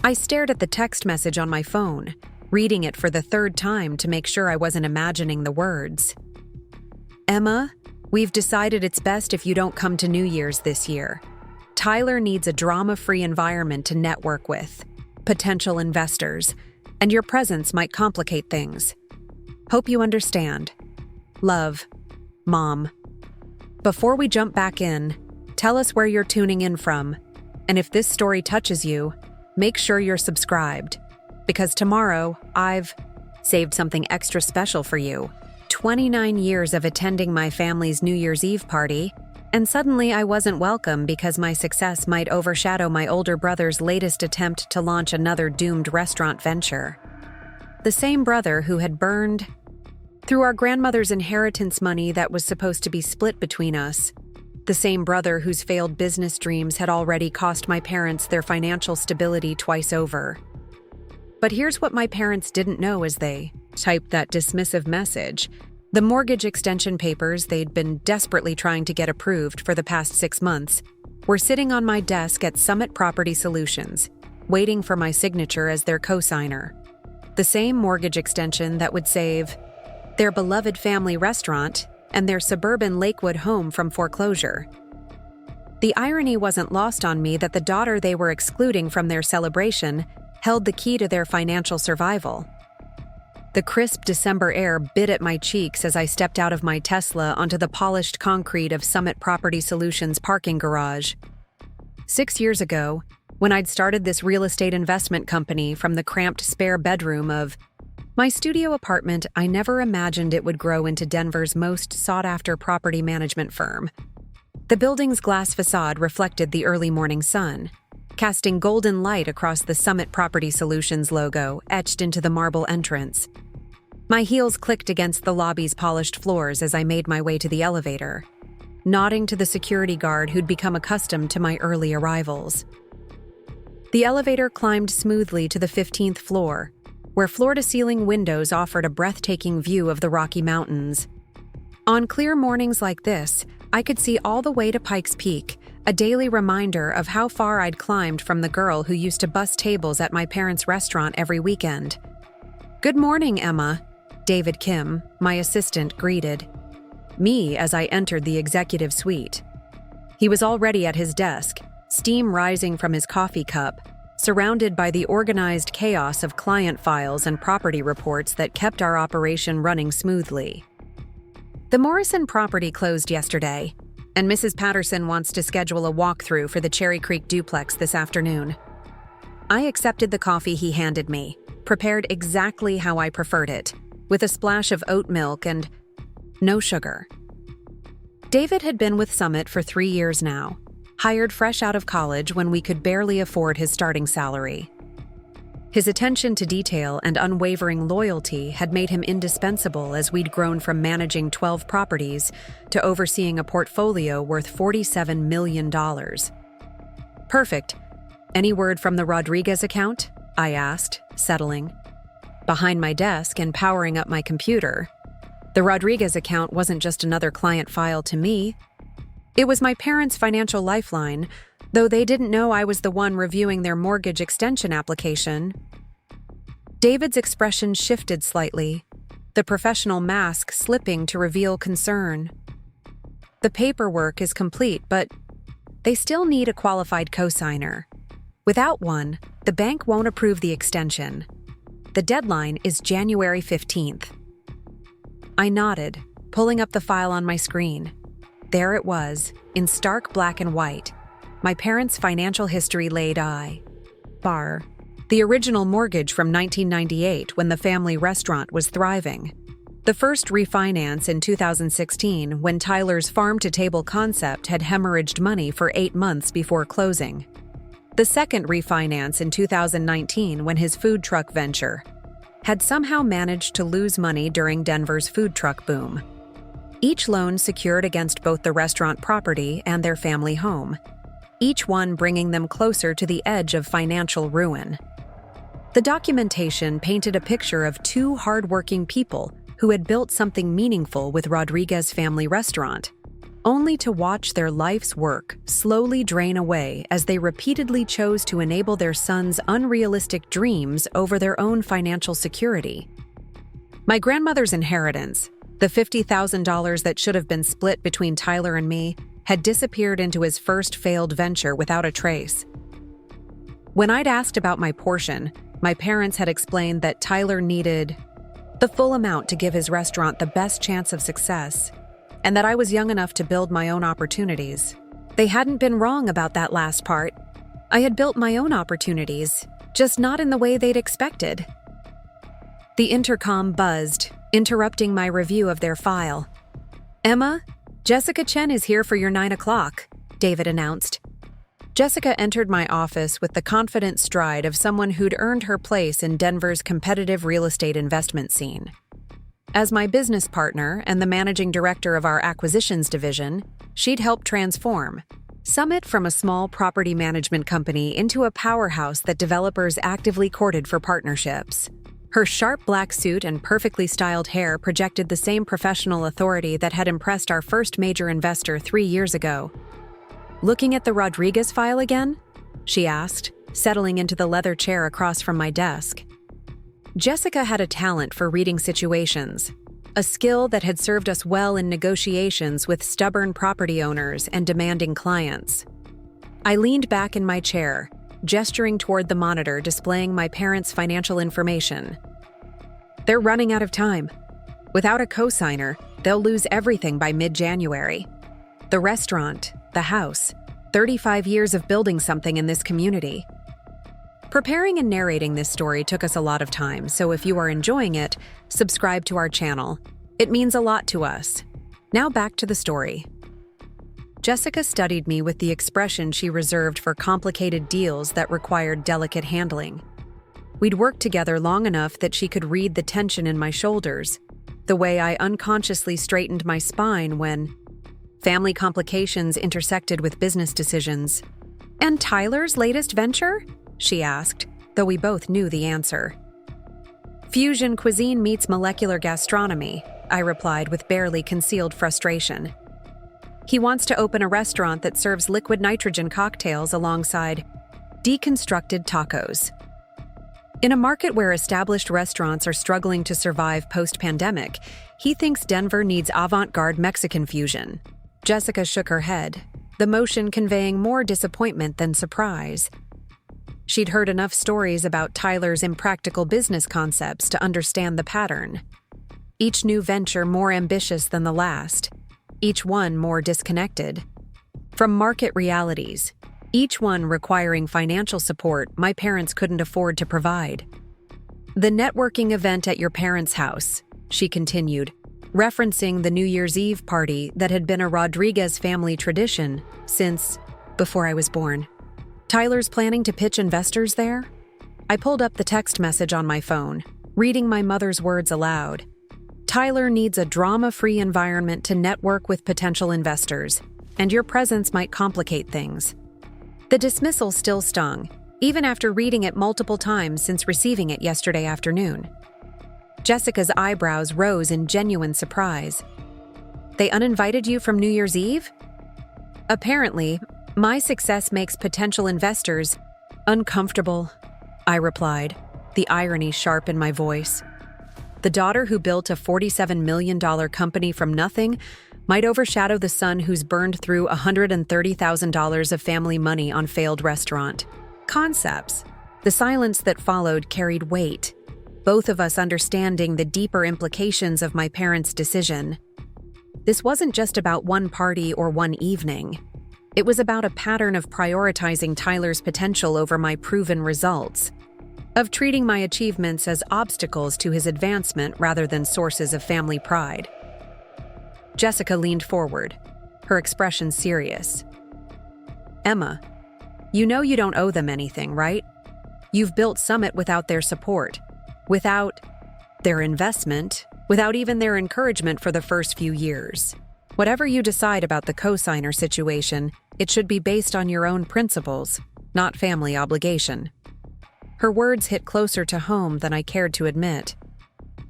I stared at the text message on my phone, reading it for the third time to make sure I wasn't imagining the words. Emma, we've decided it's best if you don't come to New Year's this year. Tyler needs a drama-free environment to network with, potential investors, and your presence might complicate things. Hope you understand. Love, Mom. Before we jump back in, tell us where you're tuning in from, and if this story touches you, make sure you're subscribed, because tomorrow I've saved something extra special for you. 29 years of attending my family's New Year's Eve party, and suddenly I wasn't welcome because my success might overshadow my older brother's latest attempt to launch another doomed restaurant venture. The same brother who had burned through our grandmother's inheritance money that was supposed to be split between us. The same brother whose failed business dreams had already cost my parents their financial stability twice over. But here's what my parents didn't know as they typed that dismissive message. The mortgage extension papers they'd been desperately trying to get approved for the past 6 months were sitting on my desk at Summit Property Solutions, waiting for my signature as their co-signer. The same mortgage extension that would save their beloved family restaurant and their suburban Lakewood home from foreclosure. The irony wasn't lost on me that the daughter they were excluding from their celebration held the key to their financial survival. The crisp December air bit at my cheeks as I stepped out of my Tesla onto the polished concrete of Summit Property Solutions' parking garage. 6 years ago, when I'd started this real estate investment company from the cramped spare bedroom of my studio apartment, I never imagined it would grow into Denver's most sought-after property management firm. The building's glass facade reflected the early morning sun, casting golden light across the Summit Property Solutions logo etched into the marble entrance. My heels clicked against the lobby's polished floors as I made my way to the elevator, nodding to the security guard who'd become accustomed to my early arrivals. The elevator climbed smoothly to the 15th floor, where floor-to-ceiling windows offered a breathtaking view of the Rocky Mountains. On clear mornings like this, I could see all the way to Pikes Peak, a daily reminder of how far I'd climbed from the girl who used to bus tables at my parents' restaurant every weekend. "Good morning, Emma," David Kim, my assistant, greeted me as I entered the executive suite. He was already at his desk, steam rising from his coffee cup, surrounded by the organized chaos of client files and property reports that kept our operation running smoothly. The Morrison property closed yesterday, and Mrs. Patterson wants to schedule a walkthrough for the Cherry Creek duplex this afternoon. I accepted the coffee he handed me, prepared exactly how I preferred it, with a splash of oat milk and no sugar. David had been with Summit for 3 years now, hired fresh out of college when we could barely afford his starting salary. His attention to detail and unwavering loyalty had made him indispensable as we'd grown from managing 12 properties to overseeing a portfolio worth $47 million. "Perfect. Any word from the Rodriguez account?" I asked, settling behind my desk and powering up my computer. The Rodriguez account wasn't just another client file to me. It was my parents' financial lifeline, though they didn't know I was the one reviewing their mortgage extension application. David's expression shifted slightly, the professional mask slipping to reveal concern. "The paperwork is complete, but they still need a qualified cosigner. Without one, the bank won't approve the extension. The deadline is January 15th. I nodded, pulling up the file on my screen. There it was, in stark black and white. My parents' financial history laid bare. The original mortgage from 1998 when the family restaurant was thriving. The first refinance in 2016 when Tyler's farm-to-table concept had hemorrhaged money for 8 months before closing. The second refinance in 2019 when his food truck venture had somehow managed to lose money during Denver's food truck boom. Each loan secured against both the restaurant property and their family home, each one bringing them closer to the edge of financial ruin. The documentation painted a picture of 2 hardworking people who had built something meaningful with Rodriguez Family Restaurant. only to watch their life's work slowly drain away as they repeatedly chose to enable their son's unrealistic dreams over their own financial security. My grandmother's inheritance, the $50,000 that should have been split between Tyler and me, had disappeared into his first failed venture without a trace. When I'd asked about my portion, my parents had explained that Tyler needed the full amount to give his restaurant the best chance of success, and that I was young enough to build my own opportunities. They hadn't been wrong about that last part. I had built my own opportunities, just not in the way they'd expected. The intercom buzzed, interrupting my review of their file. "Emma, Jessica Chen is here for your 9 o'clock, David announced. Jessica entered my office with the confident stride of someone who'd earned her place in Denver's competitive real estate investment scene. As my business partner and the managing director of our acquisitions division, she'd helped transform Summit from a small property management company into a powerhouse that developers actively courted for partnerships. Her sharp black suit and perfectly styled hair projected the same professional authority that had impressed our first major investor 3 years ago. "Looking at the Rodriguez file again?" she asked, settling into the leather chair across from my desk. Jessica had a talent for reading situations, a skill that had served us well in negotiations with stubborn property owners and demanding clients. I leaned back in my chair, gesturing toward the monitor displaying my parents' financial information. "They're running out of time. Without a cosigner, they'll lose everything by mid-January. The restaurant, the house, 35 years of building something in this community." Preparing and narrating this story took us a lot of time, so if you are enjoying it, subscribe to our channel. It means a lot to us. Now back to the story. Jessica studied me with the expression she reserved for complicated deals that required delicate handling. We'd worked together long enough that she could read the tension in my shoulders, the way I unconsciously straightened my spine when family complications intersected with business decisions. "And Tyler's latest venture?" she asked, though we both knew the answer. "Fusion cuisine meets molecular gastronomy," I replied with barely concealed frustration. "He wants to open a restaurant that serves liquid nitrogen cocktails alongside deconstructed tacos. In a market where established restaurants are struggling to survive post-pandemic, he thinks Denver needs avant-garde Mexican fusion." Jessica shook her head, the motion conveying more disappointment than surprise. She'd heard enough stories about Tyler's impractical business concepts to understand the pattern. Each new venture more ambitious than the last, each one more disconnected from market realities, each one requiring financial support my parents couldn't afford to provide. "The networking event at your parents' house," she continued, referencing the New Year's Eve party that had been a Rodriguez family tradition since before I was born. "Tyler's planning to pitch investors there?" I pulled up the text message on my phone, reading my mother's words aloud. "Tyler needs a drama-free environment to network with potential investors, and your presence might complicate things." The dismissal still stung, even after reading it multiple times since receiving it yesterday afternoon. Jessica's eyebrows rose in genuine surprise. "They uninvited you from New Year's Eve?" "Apparently, my success makes potential investors uncomfortable," I replied, the irony sharp in my voice. The daughter who built a $47 million company from nothing might overshadow the son who's burned through $130,000 of family money on failed restaurant concepts. The silence that followed carried weight, both of us understanding the deeper implications of my parents' decision. This wasn't just about one party or one evening. It was about a pattern of prioritizing Tyler's potential over my proven results, of treating my achievements as obstacles to his advancement rather than sources of family pride. Jessica leaned forward, her expression serious. "Emma, you know you don't owe them anything, right? You've built Summit without their support, without their investment, without even their encouragement for the first few years. Whatever you decide about the cosigner situation, it should be based on your own principles, not family obligation." Her words hit closer to home than I cared to admit.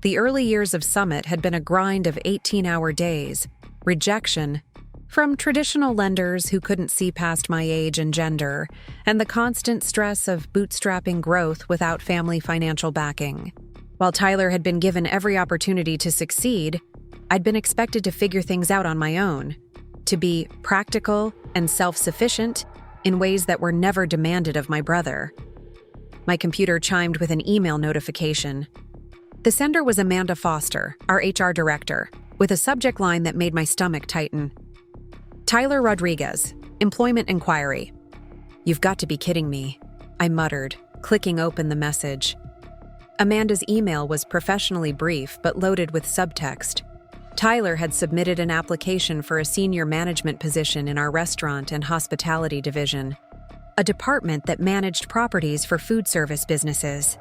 The early years of Summit had been a grind of 18-hour days, rejection, From traditional lenders who couldn't see past my age and gender, and the constant stress of bootstrapping growth without family financial backing. While Tyler had been given every opportunity to succeed, I'd been expected to figure things out on my own, to be practical and self-sufficient in ways that were never demanded of my brother. My computer chimed with an email notification. The sender was Amanda Foster, our HR director, with a subject line that made my stomach tighten. Tyler Rodriguez, employment inquiry. You've got to be kidding me, I muttered, clicking open the message. Amanda's email was professionally brief but loaded with subtext. Tyler had submitted an application for a senior management position in our restaurant and hospitality division, a department that managed properties for food service businesses.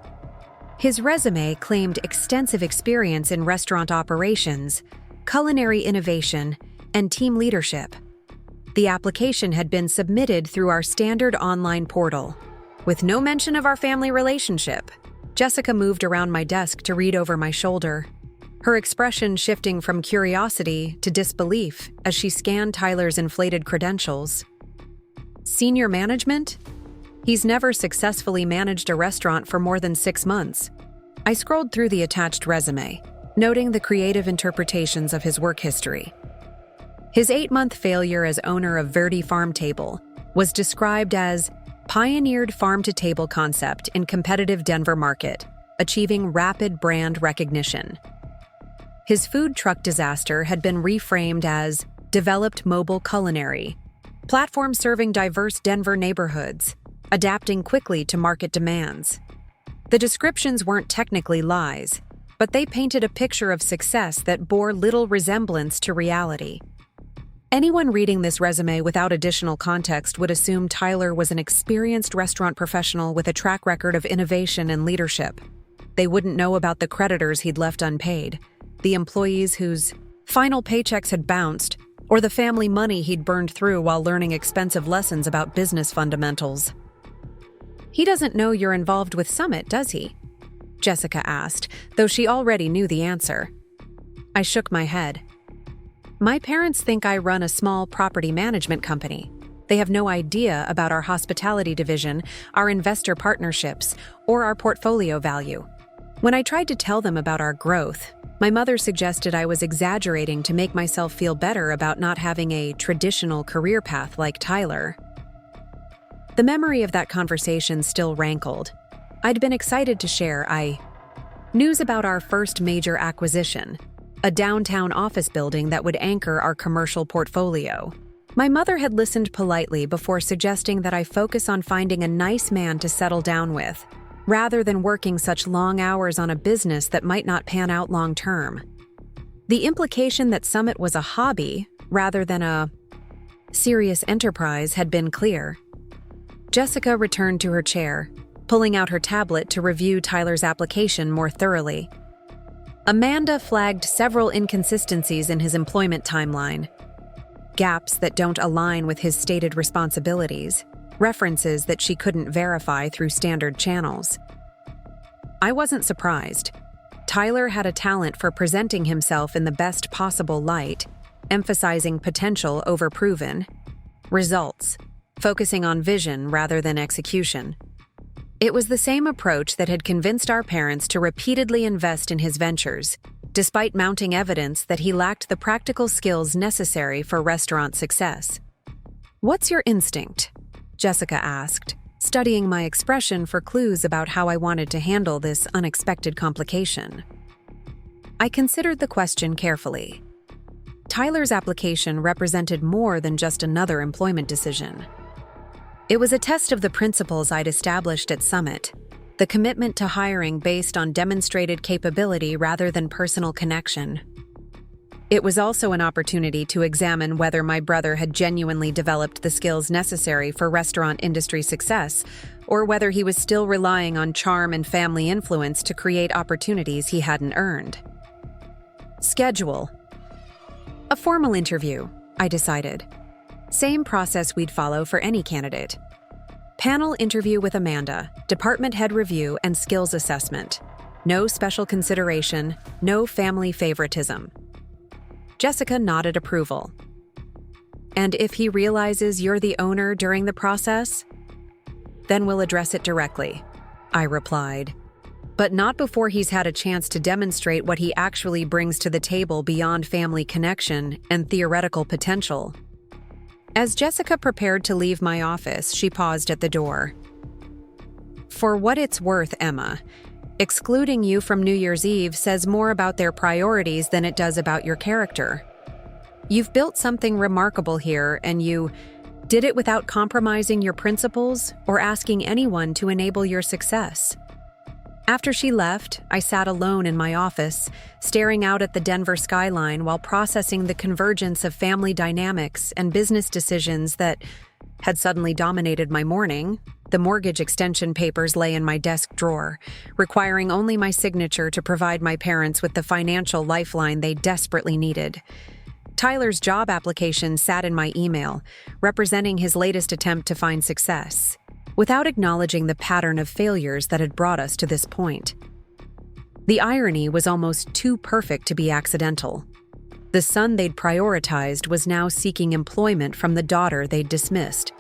His resume claimed extensive experience in restaurant operations, culinary innovation, and team leadership. The application had been submitted through our standard online portal, with no mention of our family relationship. Jessica moved around my desk to read over my shoulder, her expression shifting from curiosity to disbelief as she scanned Tyler's inflated credentials. Senior management? He's never successfully managed a restaurant for more than 6 months. I scrolled through the attached resume, noting the creative interpretations of his work history. His 8-month failure as owner of Verde Farm Table was described as pioneered farm-to-table concept in competitive Denver market, achieving rapid brand recognition. His food truck disaster had been reframed as developed mobile culinary, platform serving diverse Denver neighborhoods, adapting quickly to market demands. The descriptions weren't technically lies, but they painted a picture of success that bore little resemblance to reality. Anyone reading this resume without additional context would assume Tyler was an experienced restaurant professional with a track record of innovation and leadership. They wouldn't know about the creditors he'd left unpaid, the employees whose final paychecks had bounced, or the family money he'd burned through while learning expensive lessons about business fundamentals. He doesn't know you're involved with Summit, does he? Jessica asked, though she already knew the answer. I shook my head. My parents think I run a small property management company. They have no idea about our hospitality division, our investor partnerships, or our portfolio value. When I tried to tell them about our growth, my mother suggested I was exaggerating to make myself feel better about not having a traditional career path like Tyler. The memory of that conversation still rankled. I'd been excited to share news about our first major acquisition, a downtown office building that would anchor our commercial portfolio. My mother had listened politely before suggesting that I focus on finding a nice man to settle down with, rather than working such long hours on a business that might not pan out long term. The implication that Summit was a hobby, rather than a serious enterprise, had been clear. Jessica returned to her chair, pulling out her tablet to review Tyler's application more thoroughly. Amanda flagged several inconsistencies in his employment timeline, gaps that don't align with his stated responsibilities, references that she couldn't verify through standard channels. I wasn't surprised. Tyler had a talent for presenting himself in the best possible light, emphasizing potential over proven, results, focusing on vision rather than execution. It was the same approach that had convinced our parents to repeatedly invest in his ventures, despite mounting evidence that he lacked the practical skills necessary for restaurant success. "What's your instinct?" Jessica asked, studying my expression for clues about how I wanted to handle this unexpected complication. I considered the question carefully. Tyler's application represented more than just another employment decision. It was a test of the principles I'd established at Summit, the commitment to hiring based on demonstrated capability rather than personal connection. It was also an opportunity to examine whether my brother had genuinely developed the skills necessary for restaurant industry success, or whether he was still relying on charm and family influence to create opportunities he hadn't earned. Schedule. A formal interview, I decided. Same process we'd follow for any candidate. Panel interview with Amanda, department head review and skills assessment. No special consideration, no family favoritism. Jessica nodded approval. And if he realizes you're the owner during the process, then we'll address it directly, I replied. But not before he's had a chance to demonstrate what he actually brings to the table beyond family connection and theoretical potential. As Jessica prepared to leave my office, she paused at the door. For what it's worth, Emma, excluding you from New Year's Eve says more about their priorities than it does about your character. You've built something remarkable here, and you did it without compromising your principles or asking anyone to enable your success. After she left, I sat alone in my office, staring out at the Denver skyline while processing the convergence of family dynamics and business decisions that had suddenly dominated my morning. The mortgage extension papers lay in my desk drawer, requiring only my signature to provide my parents with the financial lifeline they desperately needed. Tyler's job application sat in my email, representing his latest attempt to find success, without acknowledging the pattern of failures that had brought us to this point. The irony was almost too perfect to be accidental. The son they'd prioritized was now seeking employment from the daughter they'd dismissed.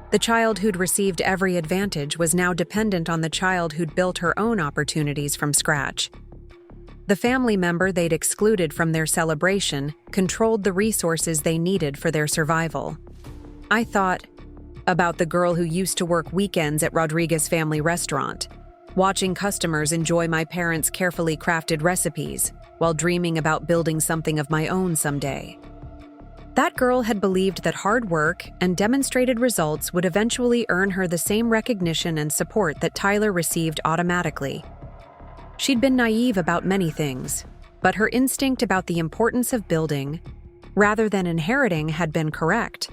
The child who'd received every advantage was now dependent on the child who'd built her own opportunities from scratch. The family member they'd excluded from their celebration controlled the resources they needed for their survival. I thought about the girl who used to work weekends at Rodriguez Family Restaurant, watching customers enjoy my parents' carefully crafted recipes while dreaming about building something of my own someday. That girl had believed that hard work and demonstrated results would eventually earn her the same recognition and support that Tyler received automatically. She'd been naive about many things, but her instinct about the importance of building, rather than inheriting, had been correct.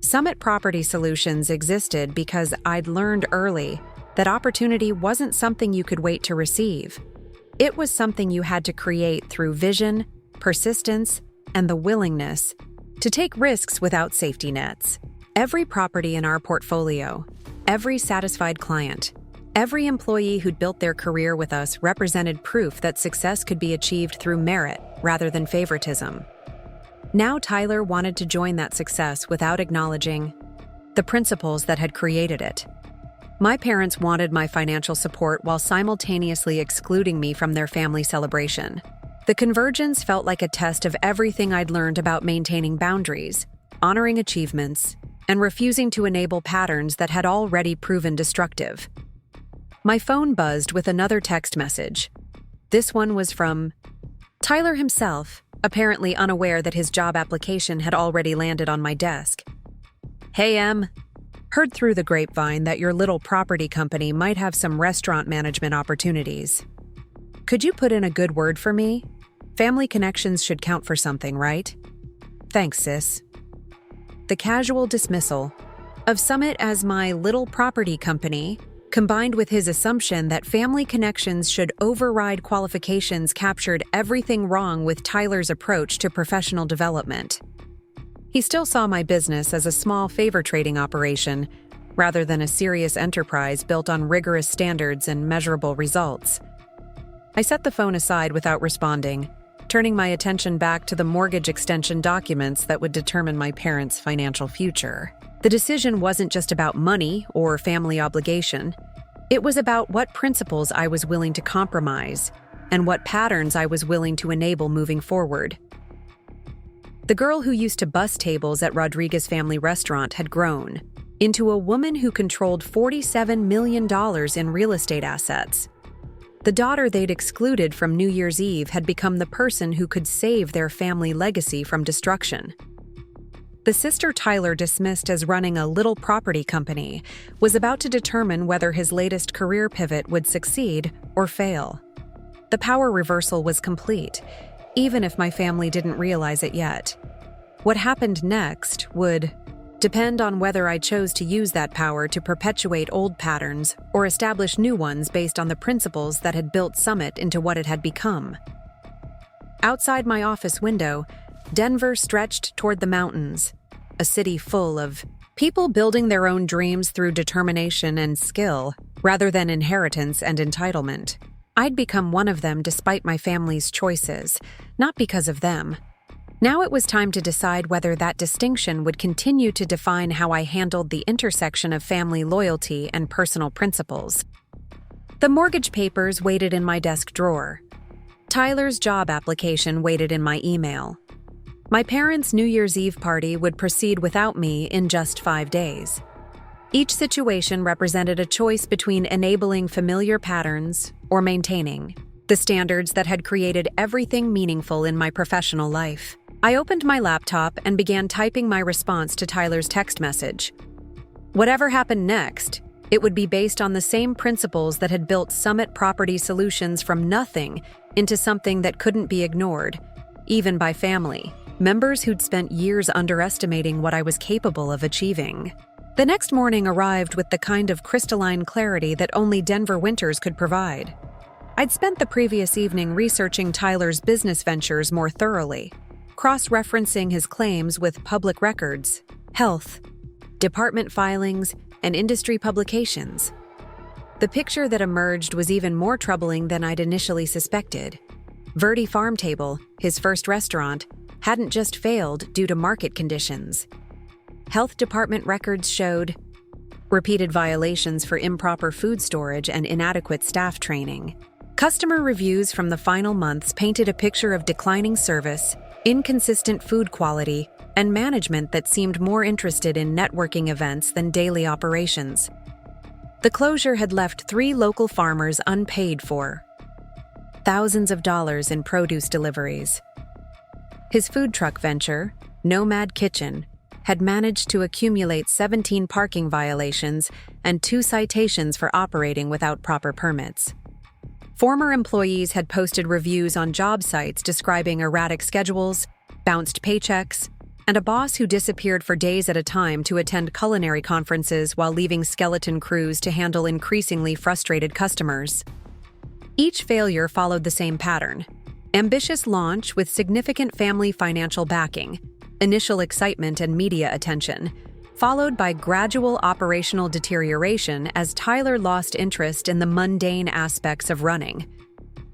Summit Property Solutions existed because I'd learned early that opportunity wasn't something you could wait to receive. It was something you had to create through vision, persistence, and the willingness to take risks without safety nets. Every property in our portfolio, every satisfied client, every employee who'd built their career with us represented proof that success could be achieved through merit rather than favoritism. Now Tyler wanted to join that success without acknowledging the principles that had created it. My parents wanted my financial support while simultaneously excluding me from their family celebration. The convergence felt like a test of everything I'd learned about maintaining boundaries, honoring achievements, and refusing to enable patterns that had already proven destructive. My phone buzzed with another text message. This one was from Tyler himself, apparently unaware that his job application had already landed on my desk. Hey, Em. Heard through the grapevine that your little property company might have some restaurant management opportunities. Could you put in a good word for me? Family connections should count for something, right? Thanks, sis. The casual dismissal of Summit as my little property company, combined with his assumption that family connections should override qualifications, captured everything wrong with Tyler's approach to professional development. He still saw my business as a small favor trading operation, rather than a serious enterprise built on rigorous standards and measurable results. I set the phone aside without responding, turning my attention back to the mortgage extension documents that would determine my parents' financial future. The decision wasn't just about money or family obligation. It was about what principles I was willing to compromise and what patterns I was willing to enable moving forward. The girl who used to bus tables at Rodriguez Family Restaurant had grown into a woman who controlled $47 million in real estate assets. The daughter they'd excluded from New Year's Eve had become the person who could save their family legacy from destruction. The sister Tyler dismissed as running a little property company was about to determine whether his latest career pivot would succeed or fail. The power reversal was complete, even if my family didn't realize it yet. What happened next would depend on whether I chose to use that power to perpetuate old patterns or establish new ones based on the principles that had built Summit into what it had become. Outside my office window, Denver stretched toward the mountains, a city full of people building their own dreams through determination and skill, rather than inheritance and entitlement. I'd become one of them despite my family's choices, not because of them. Now it was time to decide whether that distinction would continue to define how I handled the intersection of family loyalty and personal principles. The mortgage papers waited in my desk drawer. Tyler's job application waited in my email. My parents' New Year's Eve party would proceed without me in just 5 days. Each situation represented a choice between enabling familiar patterns or maintaining the standards that had created everything meaningful in my professional life. I opened my laptop and began typing my response to Tyler's text message. Whatever happened next, it would be based on the same principles that had built Summit Property Solutions from nothing into something that couldn't be ignored, even by family members who'd spent years underestimating what I was capable of achieving. The next morning arrived with the kind of crystalline clarity that only Denver winters could provide. I'd spent the previous evening researching Tyler's business ventures more thoroughly, cross-referencing his claims with public records, health, department filings, and industry publications. The picture that emerged was even more troubling than I'd initially suspected. Verde Farm Table, his first restaurant, hadn't just failed due to market conditions. Health department records showed repeated violations for improper food storage and inadequate staff training. Customer reviews from the final months painted a picture of declining service, inconsistent food quality, and management that seemed more interested in networking events than daily operations. The closure had left 3 local farmers unpaid for thousands of dollars in produce deliveries. His food truck venture, Nomad Kitchen, had managed to accumulate 17 parking violations and 2 citations for operating without proper permits. Former employees had posted reviews on job sites describing erratic schedules, bounced paychecks, and a boss who disappeared for days at a time to attend culinary conferences while leaving skeleton crews to handle increasingly frustrated customers. Each failure followed the same pattern: ambitious launch with significant family financial backing, initial excitement and media attention, followed by gradual operational deterioration as Tyler lost interest in the mundane aspects of running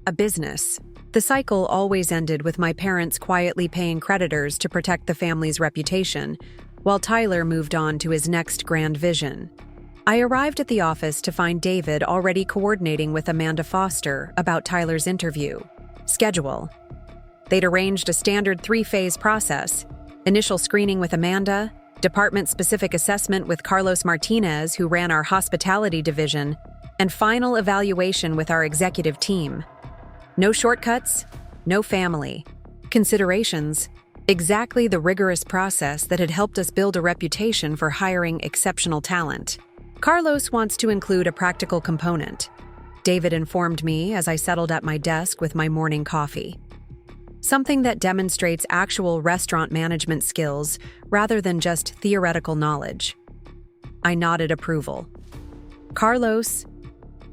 a business. The cycle always ended with my parents quietly paying creditors to protect the family's reputation, while Tyler moved on to his next grand vision. I arrived at the office to find David already coordinating with Amanda Foster about Tyler's interview schedule. They'd arranged a standard 3-phase process: initial screening with Amanda, department-specific assessment with Carlos Martinez, who ran our hospitality division, and final evaluation with our executive team. No shortcuts, no family considerations, exactly the rigorous process that had helped us build a reputation for hiring exceptional talent. Carlos wants to include a practical component, David informed me as I settled at my desk with my morning coffee. Something that demonstrates actual restaurant management skills rather than just theoretical knowledge. I nodded approval. Carlos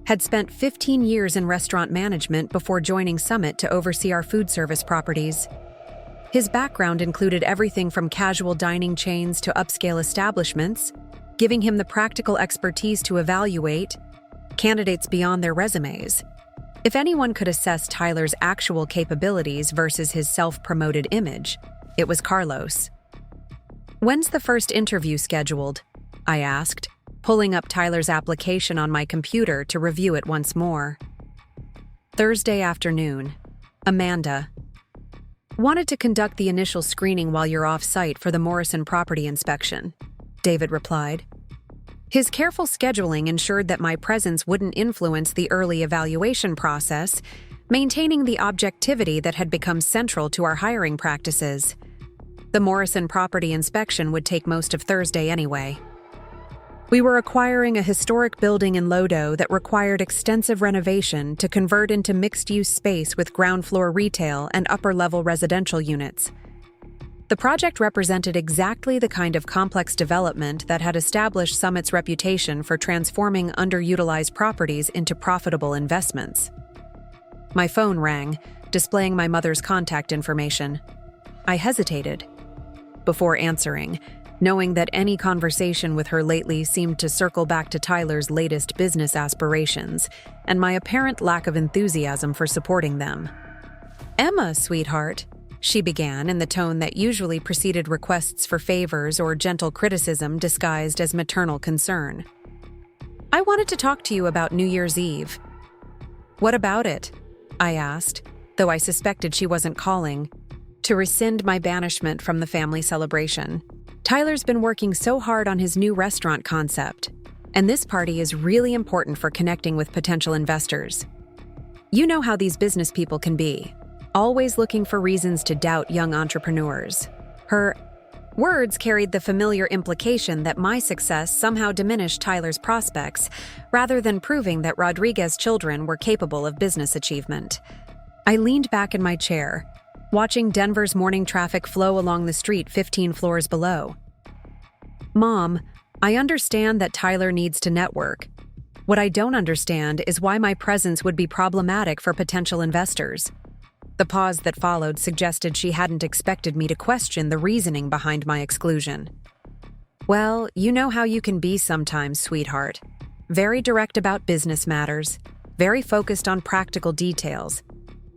had spent 15 years in restaurant management before joining Summit to oversee our food service properties. His background included everything from casual dining chains to upscale establishments, giving him the practical expertise to evaluate candidates beyond their resumes. If anyone could assess Tyler's actual capabilities versus his self-promoted image, it was Carlos. "When's the first interview scheduled?" I asked, pulling up Tyler's application on my computer to review it once more. "Thursday afternoon. Amanda. Wanted to conduct the initial screening while you're off-site for the Morrison property inspection," David replied. His careful scheduling ensured that my presence wouldn't influence the early evaluation process, maintaining the objectivity that had become central to our hiring practices. The Morrison property inspection would take most of Thursday anyway. We were acquiring a historic building in Lodo that required extensive renovation to convert into mixed-use space with ground-floor retail and upper-level residential units. The project represented exactly the kind of complex development that had established Summit's reputation for transforming underutilized properties into profitable investments. My phone rang, displaying my mother's contact information. I hesitated before answering, knowing that any conversation with her lately seemed to circle back to Tyler's latest business aspirations and my apparent lack of enthusiasm for supporting them. "Emma, sweetheart," she began in the tone that usually preceded requests for favors or gentle criticism disguised as maternal concern. "I wanted to talk to you about New Year's Eve." "What about it?" I asked, though I suspected she wasn't calling to rescind my banishment from the family celebration. "Tyler's been working so hard on his new restaurant concept, and this party is really important for connecting with potential investors. You know how these business people can be, always looking for reasons to doubt young entrepreneurs." Her words carried the familiar implication that my success somehow diminished Tyler's prospects, rather than proving that Rodriguez's children were capable of business achievement. I leaned back in my chair, watching Denver's morning traffic flow along the street 15 floors below. "Mom, I understand that Tyler needs to network. What I don't understand is why my presence would be problematic for potential investors." The pause that followed suggested she hadn't expected me to question the reasoning behind my exclusion. "Well, you know how you can be sometimes, sweetheart. Very direct about business matters, very focused on practical details.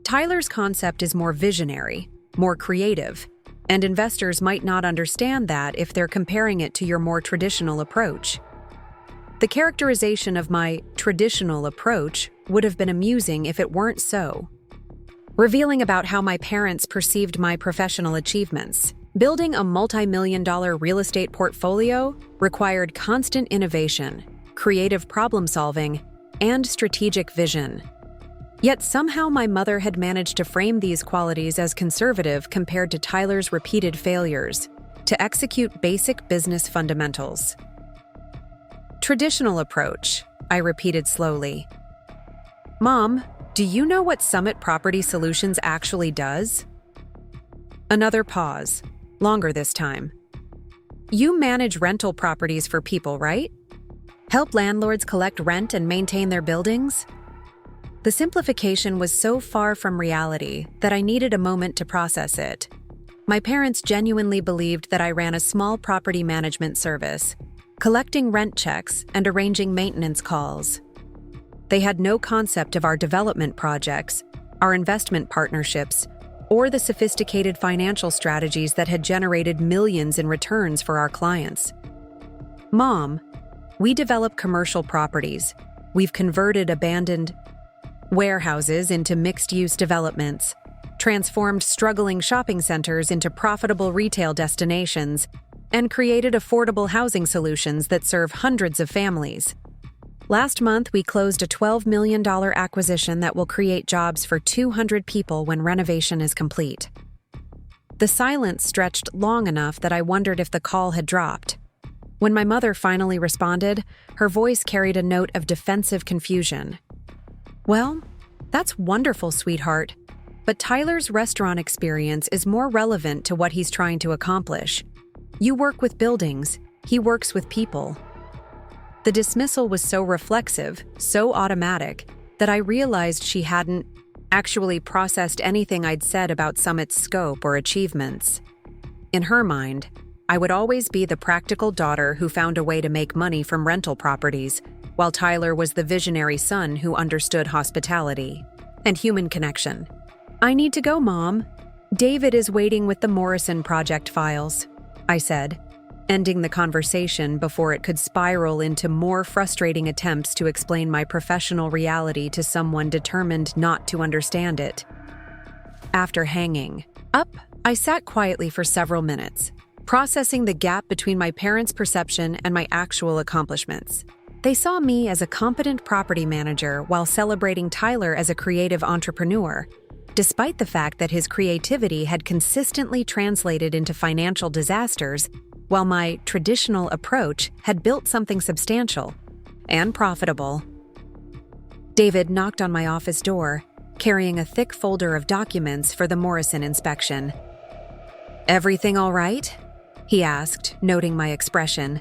Tyler's concept is more visionary, more creative, and investors might not understand that if they're comparing it to your more traditional approach." The characterization of my traditional approach would have been amusing if it weren't so. Revealing about how my parents perceived my professional achievements. Building a multi-million-dollar real estate portfolio required constant innovation, creative problem-solving, and strategic vision. Yet somehow my mother had managed to frame these qualities as conservative compared to Tyler's repeated failures to execute basic business fundamentals. "Traditional approach," I repeated slowly. "Mom, do you know what Summit Property Solutions actually does?" Another pause, longer this time. "You manage rental properties for people, right? Help landlords collect rent and maintain their buildings?" The simplification was so far from reality that I needed a moment to process it. My parents genuinely believed that I ran a small property management service, collecting rent checks and arranging maintenance calls. They had no concept of our development projects, our investment partnerships, or the sophisticated financial strategies that had generated millions in returns for our clients. "Mom, we develop commercial properties. We've converted abandoned warehouses into mixed-use developments, transformed struggling shopping centers into profitable retail destinations, and created affordable housing solutions that serve hundreds of families. Last month, we closed a $12 million acquisition that will create jobs for 200 people when renovation is complete." The silence stretched long enough that I wondered if the call had dropped. When my mother finally responded, her voice carried a note of defensive confusion. "Well, that's wonderful, sweetheart, but Tyler's restaurant experience is more relevant to what he's trying to accomplish. You work with buildings, he works with people." The dismissal was so reflexive, so automatic, that I realized she hadn't actually processed anything I'd said about Summit's scope or achievements. In her mind, I would always be the practical daughter who found a way to make money from rental properties, while Tyler was the visionary son who understood hospitality and human connection. "I need to go, Mom. David is waiting with the Morrison project files," I said, ending the conversation before it could spiral into more frustrating attempts to explain my professional reality to someone determined not to understand it. After hanging up, I sat quietly for several minutes, processing the gap between my parents' perception and my actual accomplishments. They saw me as a competent property manager while celebrating Tyler as a creative entrepreneur, despite the fact that his creativity had consistently translated into financial disasters, while my traditional approach had built something substantial and profitable. David knocked on my office door, carrying a thick folder of documents for the Morrison inspection. "Everything all right?" he asked, noting my expression.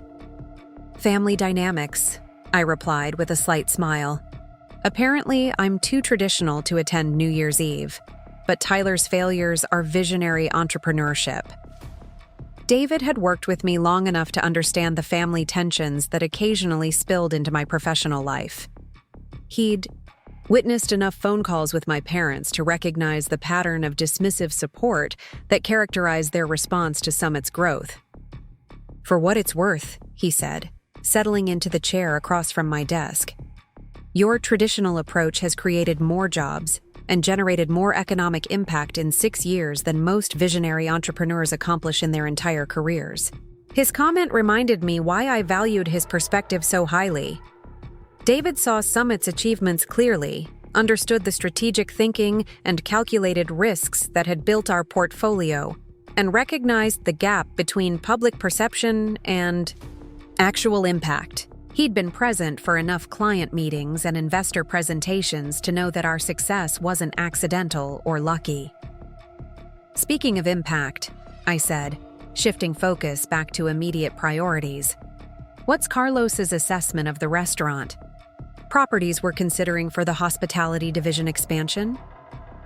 "Family dynamics," I replied with a slight smile. "Apparently, I'm too traditional to attend New Year's Eve, but Tyler's failures are visionary entrepreneurship." David had worked with me long enough to understand the family tensions that occasionally spilled into my professional life. He'd Witnessed enough phone calls with my parents to recognize the pattern of dismissive support that characterized their response to Summit's growth. For what it's worth, he said, settling into the chair across from my desk. Your traditional approach has created more jobs and generated more economic impact in 6 years than most visionary entrepreneurs accomplish in their entire careers. His comment reminded me why I valued his perspective so highly. David saw Summit's achievements clearly, understood the strategic thinking and calculated risks that had built our portfolio, and recognized the gap between public perception and actual impact. He'd been present for enough client meetings and investor presentations to know that our success wasn't accidental or lucky. Speaking of impact, I said, shifting focus back to immediate priorities. What's Carlos's assessment of the restaurant? Properties we're considering for the hospitality division expansion?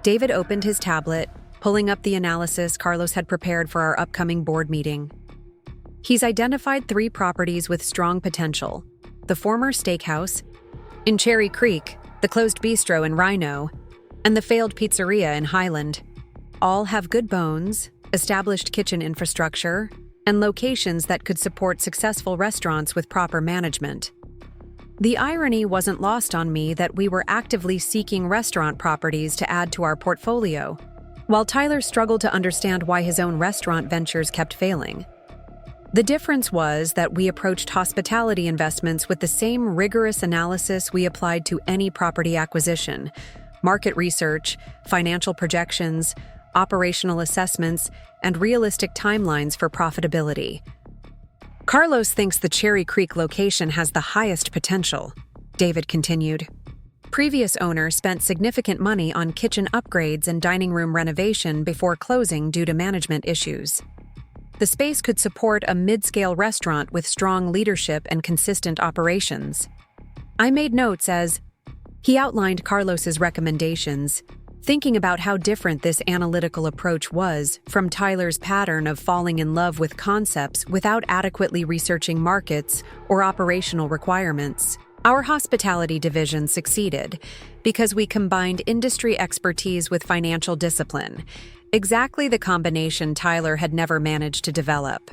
David opened his tablet, pulling up the analysis Carlos had prepared for our upcoming board meeting. He's identified 3 properties with strong potential: the former steakhouse in Cherry Creek, the closed bistro in Rhino, and the failed pizzeria in Highland. All have good bones, established kitchen infrastructure, and locations that could support successful restaurants with proper management. The irony wasn't lost on me that we were actively seeking restaurant properties to add to our portfolio, while Tyler struggled to understand why his own restaurant ventures kept failing. The difference was that we approached hospitality investments with the same rigorous analysis we applied to any property acquisition: market research, financial projections, operational assessments, and realistic timelines for profitability. Carlos thinks the Cherry Creek location has the highest potential, David continued. Previous owner spent significant money on kitchen upgrades and dining room renovation before closing due to management issues. The space could support a mid-scale restaurant with strong leadership and consistent operations. I made notes as he outlined Carlos's recommendations, thinking about how different this analytical approach was from Tyler's pattern of falling in love with concepts without adequately researching markets or operational requirements. Our hospitality division succeeded because we combined industry expertise with financial discipline, exactly the combination Tyler had never managed to develop.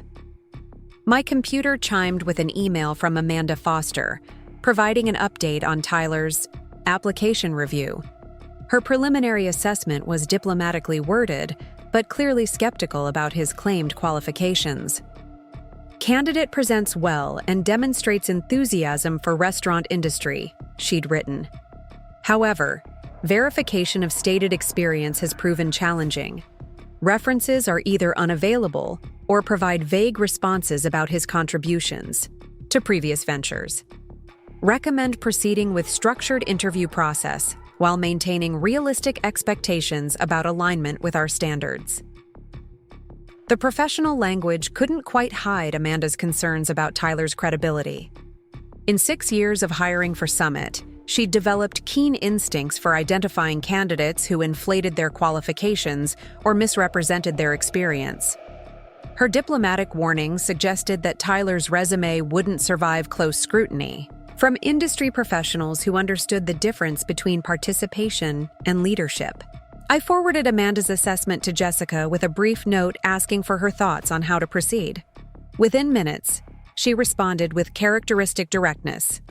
My computer chimed with an email from Amanda Foster, providing an update on Tyler's application review. Her preliminary assessment was diplomatically worded, but clearly skeptical about his claimed qualifications. Candidate presents well and demonstrates enthusiasm for restaurant industry, she'd written. However, verification of stated experience has proven challenging. References are either unavailable or provide vague responses about his contributions to previous ventures. Recommend proceeding with structured interview process while maintaining realistic expectations about alignment with our standards. The professional language couldn't quite hide Amanda's concerns about Tyler's credibility. In 6 years of hiring for Summit, she'd developed keen instincts for identifying candidates who inflated their qualifications or misrepresented their experience. Her diplomatic warnings suggested that Tyler's resume wouldn't survive close scrutiny from industry professionals who understood the difference between participation and leadership. I forwarded Amanda's assessment to Jessica with a brief note asking for her thoughts on how to proceed. Within minutes, she responded with characteristic directness.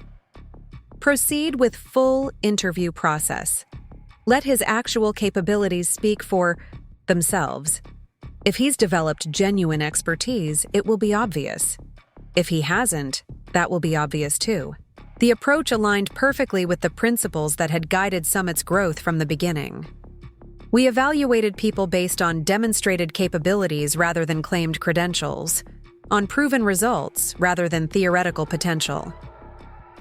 Proceed with full interview process. Let his actual capabilities speak for themselves. If he's developed genuine expertise, it will be obvious. If he hasn't, that will be obvious too. The approach aligned perfectly with the principles that had guided Summit's growth from the beginning. We evaluated people based on demonstrated capabilities rather than claimed credentials, on proven results rather than theoretical potential.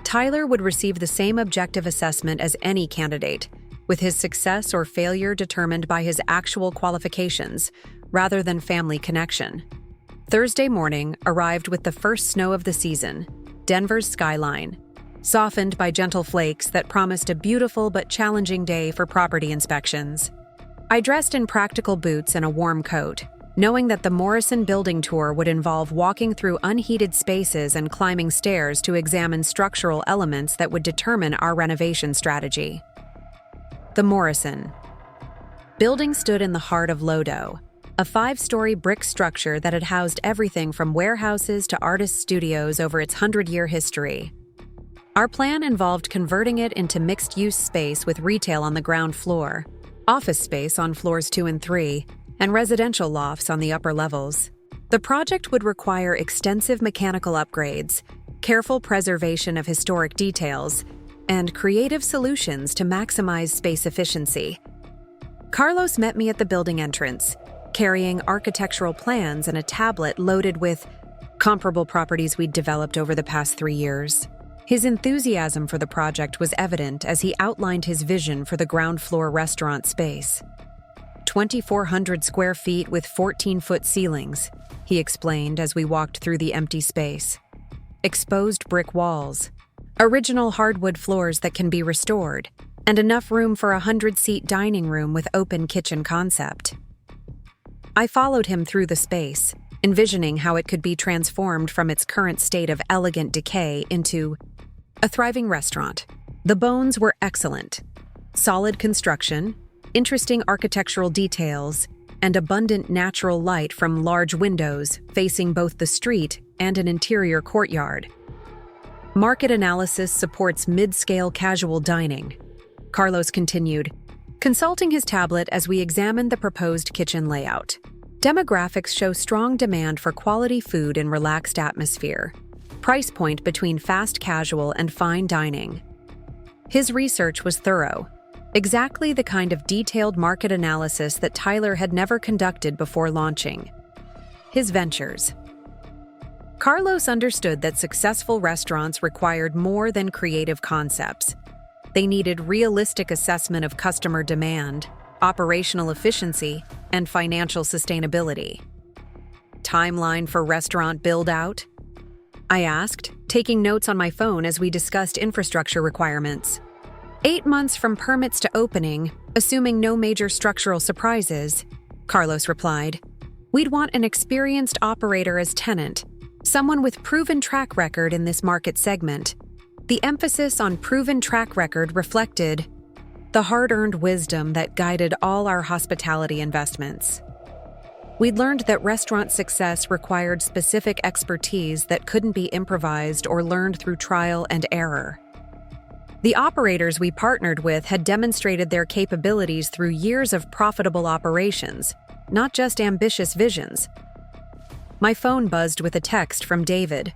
Tyler would receive the same objective assessment as any candidate, with his success or failure determined by his actual qualifications rather than family connection. Thursday morning arrived with the first snow of the season, Denver's skyline, softened by gentle flakes that promised a beautiful but challenging day for property inspections. I dressed in practical boots and a warm coat, knowing that the Morrison building tour would involve walking through unheated spaces and climbing stairs to examine structural elements that would determine our renovation strategy. The Morrison. Building stood in the heart of Lodo, a 5-story brick structure that had housed everything from warehouses to artist studios over its 100-year history. Our plan involved converting it into mixed-use space with retail on the ground floor, office space on floors 2 and 3, and residential lofts on the upper levels. The project would require extensive mechanical upgrades, careful preservation of historic details, and creative solutions to maximize space efficiency. Carlos met me at the building entrance, carrying architectural plans and a tablet loaded with comparable properties we'd developed over the past 3 years. His enthusiasm for the project was evident as he outlined his vision for the ground floor restaurant space. 2,400 square feet with 14-foot ceilings, he explained as we walked through the empty space. Exposed brick walls, original hardwood floors that can be restored, and enough room for a 100-seat dining room with open kitchen concept. I followed him through the space, envisioning how it could be transformed from its current state of elegant decay into a thriving restaurant. The bones were excellent. Solid construction, interesting architectural details, and abundant natural light from large windows facing both the street and an interior courtyard. Market analysis supports mid-scale casual dining, Carlos continued, consulting his tablet as we examined the proposed kitchen layout. Demographics show strong demand for quality food and relaxed atmosphere. Price point between fast casual and fine dining. His research was thorough, exactly the kind of detailed market analysis that Tyler had never conducted before launching his ventures. Carlos understood that successful restaurants required more than creative concepts. They needed realistic assessment of customer demand, operational efficiency, and financial sustainability. Timeline for restaurant build-out? I asked, taking notes on my phone as we discussed infrastructure requirements. 8 months from permits to opening, assuming no major structural surprises, Carlos replied. We'd want an experienced operator as tenant, someone with proven track record in this market segment. The emphasis on proven track record reflected the hard-earned wisdom that guided all our hospitality investments. We'd learned that restaurant success required specific expertise that couldn't be improvised or learned through trial and error. The operators we partnered with had demonstrated their capabilities through years of profitable operations, not just ambitious visions. My phone buzzed with a text from David.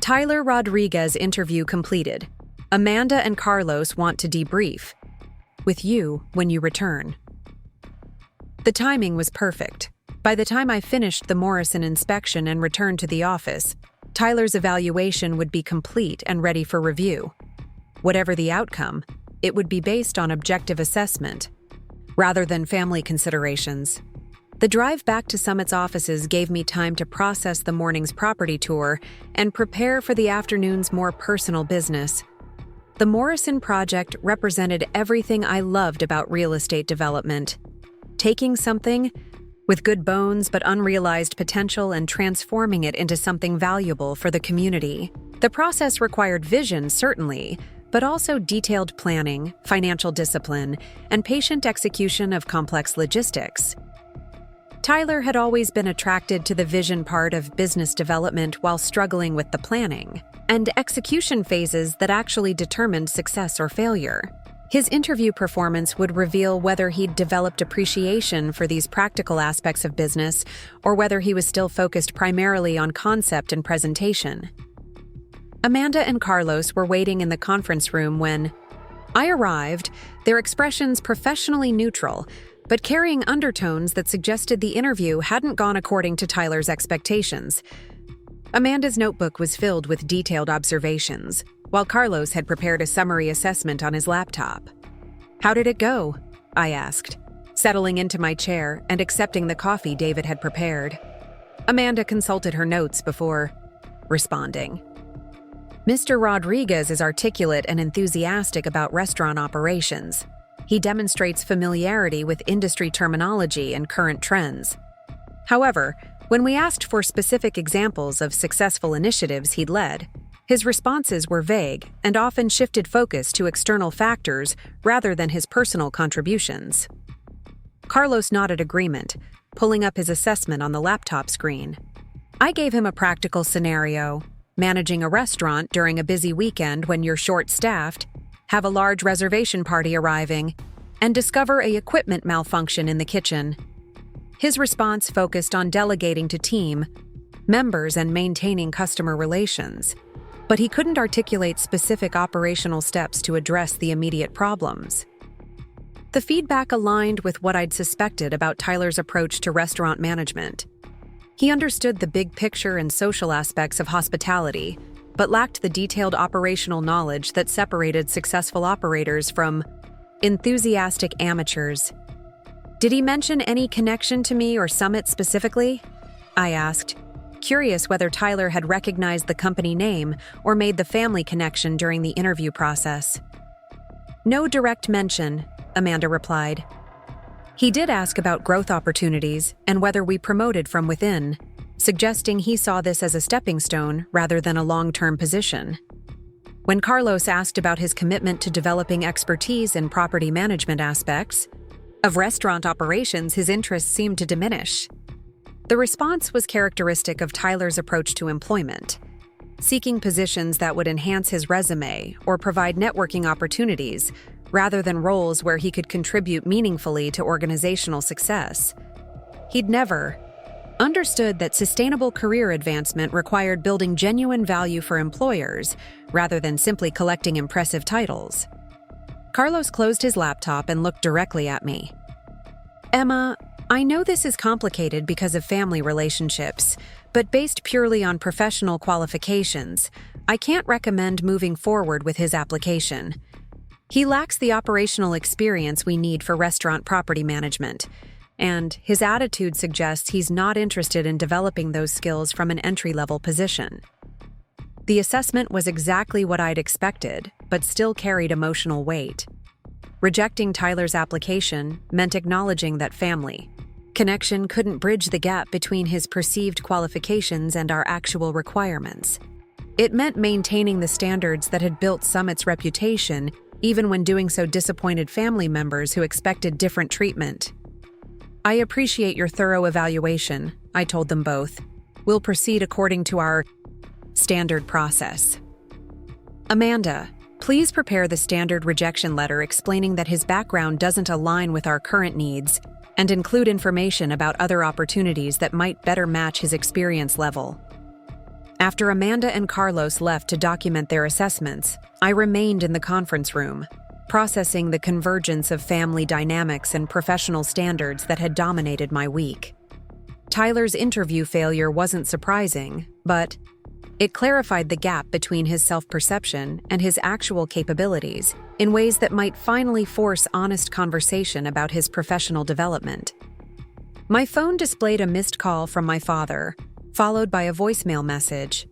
Tyler Rodriguez interview completed. Amanda and Carlos want to debrief with you when you return. The timing was perfect. By the time I finished the Morrison inspection and returned to the office, Tyler's evaluation would be complete and ready for review. Whatever the outcome, it would be based on objective assessment, rather than family considerations. The drive back to Summit's offices gave me time to process the morning's property tour and prepare for the afternoon's more personal business. The Morrison project represented everything I loved about real estate development. Taking something with good bones but unrealized potential and transforming it into something valuable for the community. The process required vision, certainly, but also detailed planning, financial discipline, and patient execution of complex logistics. Tyler had always been attracted to the vision part of business development while struggling with the planning and execution phases that actually determined success or failure. His interview performance would reveal whether he'd developed appreciation for these practical aspects of business or whether he was still focused primarily on concept and presentation. Amanda and Carlos were waiting in the conference room when I arrived, their expressions professionally neutral, but carrying undertones that suggested the interview hadn't gone according to Tyler's expectations. Amanda's notebook was filled with detailed observations, while Carlos had prepared a summary assessment on his laptop. How did it go? I asked, settling into my chair and accepting the coffee David had prepared. Amanda consulted her notes before responding. Mr. Rodriguez is articulate and enthusiastic about restaurant operations. He demonstrates familiarity with industry terminology and current trends. However, when we asked for specific examples of successful initiatives he'd led, His responses were vague and often shifted focus to external factors rather than his personal contributions. Carlos nodded agreement, pulling up his assessment on the laptop screen. I gave him a practical scenario: managing a restaurant during a busy weekend when you're short-staffed, have a large reservation party arriving, and discover an equipment malfunction in the kitchen. His response focused on delegating to team members and maintaining customer relations, but he couldn't articulate specific operational steps to address the immediate problems. The feedback aligned with what I'd suspected about Tyler's approach to restaurant management. He understood the big picture and social aspects of hospitality, but lacked the detailed operational knowledge that separated successful operators from enthusiastic amateurs. Did he mention any connection to me or Summit specifically? I asked, curious whether Tyler had recognized the company name or made the family connection during the interview process. No direct mention, Amanda replied. He did ask about growth opportunities and whether we promoted from within, suggesting he saw this as a stepping stone rather than a long-term position. When Carlos asked about his commitment to developing expertise in property management aspects of restaurant operations, his interest seemed to diminish. The response was characteristic of Tyler's approach to employment, seeking positions that would enhance his resume or provide networking opportunities rather than roles where he could contribute meaningfully to organizational success. He'd never understood that sustainable career advancement required building genuine value for employers rather than simply collecting impressive titles. Carlos closed his laptop and looked directly at me. Emma, I know this is complicated because of family relationships, but based purely on professional qualifications, I can't recommend moving forward with his application. He lacks the operational experience we need for restaurant property management, and his attitude suggests he's not interested in developing those skills from an entry-level position. The assessment was exactly what I'd expected, but still carried emotional weight. Rejecting Tyler's application meant acknowledging that family connection couldn't bridge the gap between his perceived qualifications and our actual requirements. It meant maintaining the standards that had built Summit's reputation, even when doing so disappointed family members who expected different treatment. I appreciate your thorough evaluation, I told them both. We'll proceed according to our standard process. Amanda, please prepare the standard rejection letter explaining that his background doesn't align with our current needs and include information about other opportunities that might better match his experience level. After Amanda and Carlos left to document their assessments, I remained in the conference room, processing the convergence of family dynamics and professional standards that had dominated my week. Tyler's interview failure wasn't surprising, but it clarified the gap between his self-perception and his actual capabilities in ways that might finally force honest conversation about his professional development. My phone displayed a missed call from my father, followed by a voicemail message.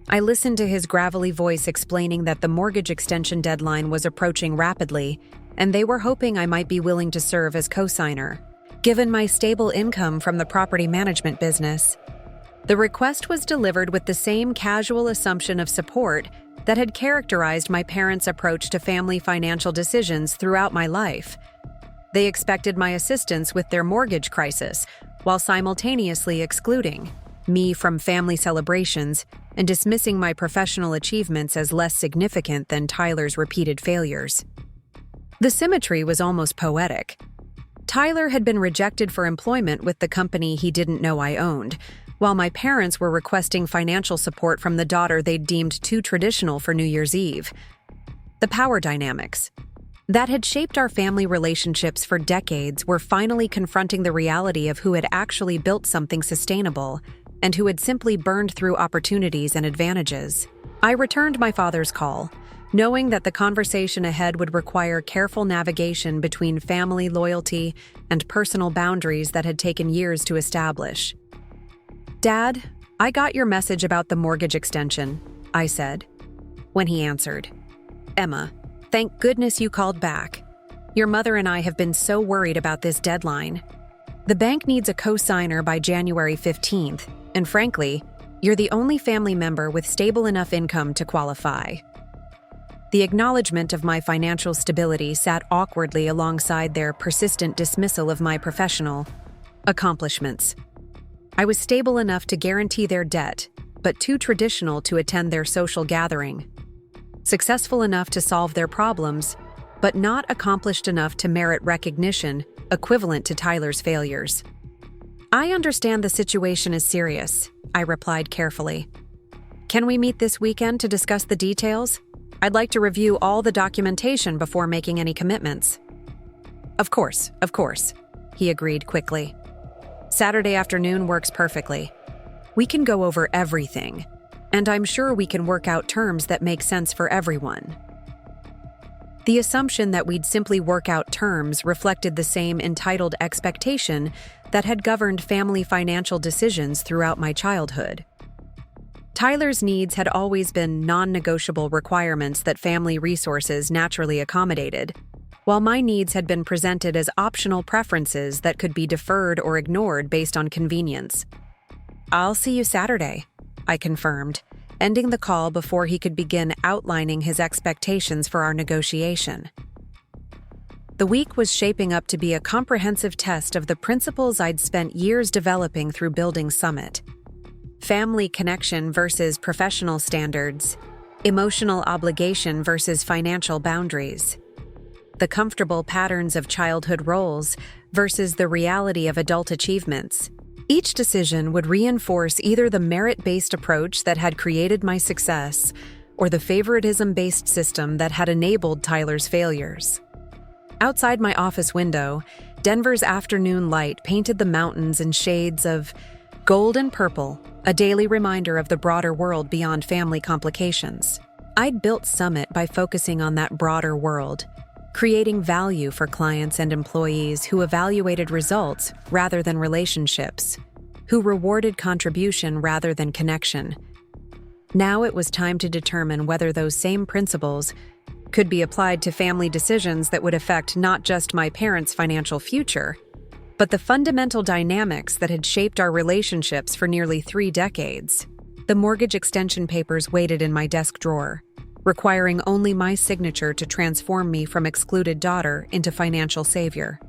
I listened to his gravelly voice explaining that the mortgage extension deadline was approaching rapidly, and they were hoping I might be willing to serve as co-signer, given my stable income from the property management business. The request was delivered with the same casual assumption of support that had characterized my parents' approach to family financial decisions throughout my life. They expected my assistance with their mortgage crisis, while simultaneously excluding me from family celebrations and dismissing my professional achievements as less significant than Tyler's repeated failures. The symmetry was almost poetic. Tyler had been rejected for employment with the company he didn't know I owned, while my parents were requesting financial support from the daughter they'd deemed too traditional for New Year's Eve. The power dynamics that had shaped our family relationships for decades were finally confronting the reality of who had actually built something sustainable and who had simply burned through opportunities and advantages. I returned my father's call, knowing that the conversation ahead would require careful navigation between family loyalty and personal boundaries that had taken years to establish. Dad, I got your message about the mortgage extension, I said, when he answered. Emma, thank goodness you called back. Your mother and I have been so worried about this deadline. The bank needs a co-signer by January 15th, and frankly, You're the only family member with stable enough income to qualify. The acknowledgement of my financial stability sat awkwardly alongside their persistent dismissal of my professional accomplishments. I was stable enough to guarantee their debt, but too traditional to attend their social gathering. Successful enough to solve their problems, but not accomplished enough to merit recognition equivalent to Tyler's failures. I understand the situation is serious, I replied carefully. Can we meet this weekend to discuss the details? I'd like to review all the documentation before making any commitments. Of course, he agreed quickly. Saturday afternoon works perfectly. We can go over everything, and I'm sure we can work out terms that make sense for everyone. The assumption that we'd simply work out terms reflected the same entitled expectation that had governed family financial decisions throughout my childhood. Tyler's needs had always been non-negotiable requirements that family resources naturally accommodated, while my needs had been presented as optional preferences that could be deferred or ignored based on convenience. I'll see you Saturday, I confirmed, ending the call before he could begin outlining his expectations for our negotiation. The week was shaping up to be a comprehensive test of the principles I'd spent years developing through Building Summit. Family connection versus professional standards, emotional obligation versus financial boundaries, the comfortable patterns of childhood roles versus the reality of adult achievements. Each decision would reinforce either the merit-based approach that had created my success or the favoritism-based system that had enabled Tyler's failures. Outside my office window, Denver's afternoon light painted the mountains in shades of gold and purple, a daily reminder of the broader world beyond family complications. I'd built Summit by focusing on that broader world, creating value for clients and employees who evaluated results rather than relationships, who rewarded contribution rather than connection. Now it was time to determine whether those same principles could be applied to family decisions that would affect not just my parents' financial future, but the fundamental dynamics that had shaped our relationships for nearly 3 decades. The mortgage extension papers waited in my desk drawer, requiring only my signature to transform me from excluded daughter into financial savior.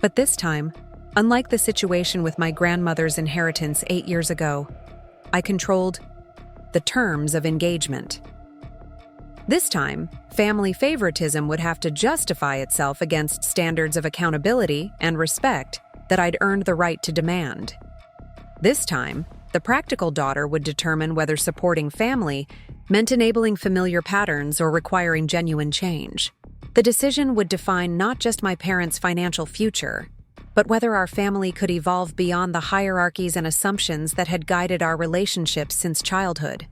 But this time, unlike the situation with my grandmother's inheritance 8 years ago, I controlled the terms of engagement. This time, family favoritism would have to justify itself against standards of accountability and respect that I'd earned the right to demand. This time, the practical daughter would determine whether supporting family meant enabling familiar patterns or requiring genuine change. The decision would define not just my parents' financial future, but whether our family could evolve beyond the hierarchies and assumptions that had guided our relationships since childhood.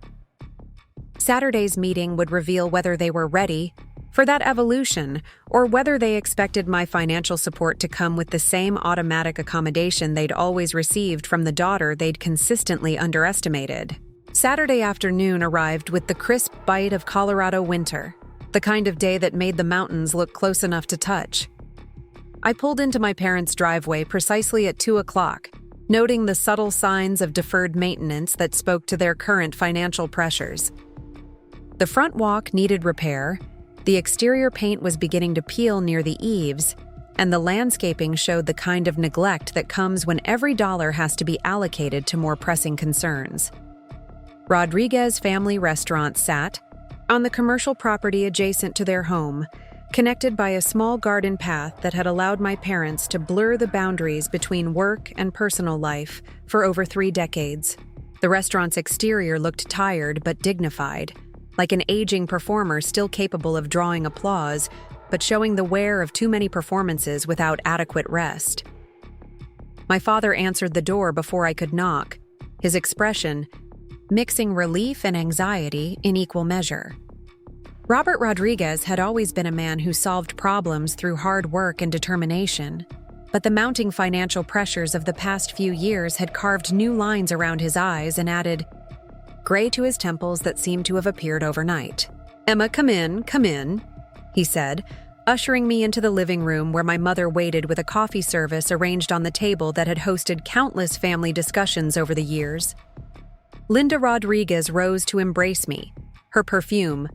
Saturday's meeting would reveal whether they were ready for that evolution or whether they expected my financial support to come with the same automatic accommodation they'd always received from the daughter they'd consistently underestimated. Saturday afternoon arrived with the crisp bite of Colorado winter, the kind of day that made the mountains look close enough to touch. I pulled into my parents' driveway precisely at 2 o'clock, noting the subtle signs of deferred maintenance that spoke to their current financial pressures. The front walk needed repair, the exterior paint was beginning to peel near the eaves, and the landscaping showed the kind of neglect that comes when every dollar has to be allocated to more pressing concerns. Rodriguez Family Restaurant sat on the commercial property adjacent to their home, connected by a small garden path that had allowed my parents to blur the boundaries between work and personal life for over 3 decades. The restaurant's exterior looked tired but dignified, like an aging performer still capable of drawing applause, but showing the wear of too many performances without adequate rest. My father answered the door before I could knock, his expression mixing relief and anxiety in equal measure. Robert Rodriguez had always been a man who solved problems through hard work and determination, but the mounting financial pressures of the past few years had carved new lines around his eyes and added gray to his temples that seemed to have appeared overnight. "Emma, come in," he said, ushering me into the living room where my mother waited with a coffee service arranged on the table that had hosted countless family discussions over the years. Linda Rodriguez rose to embrace me, her perfume,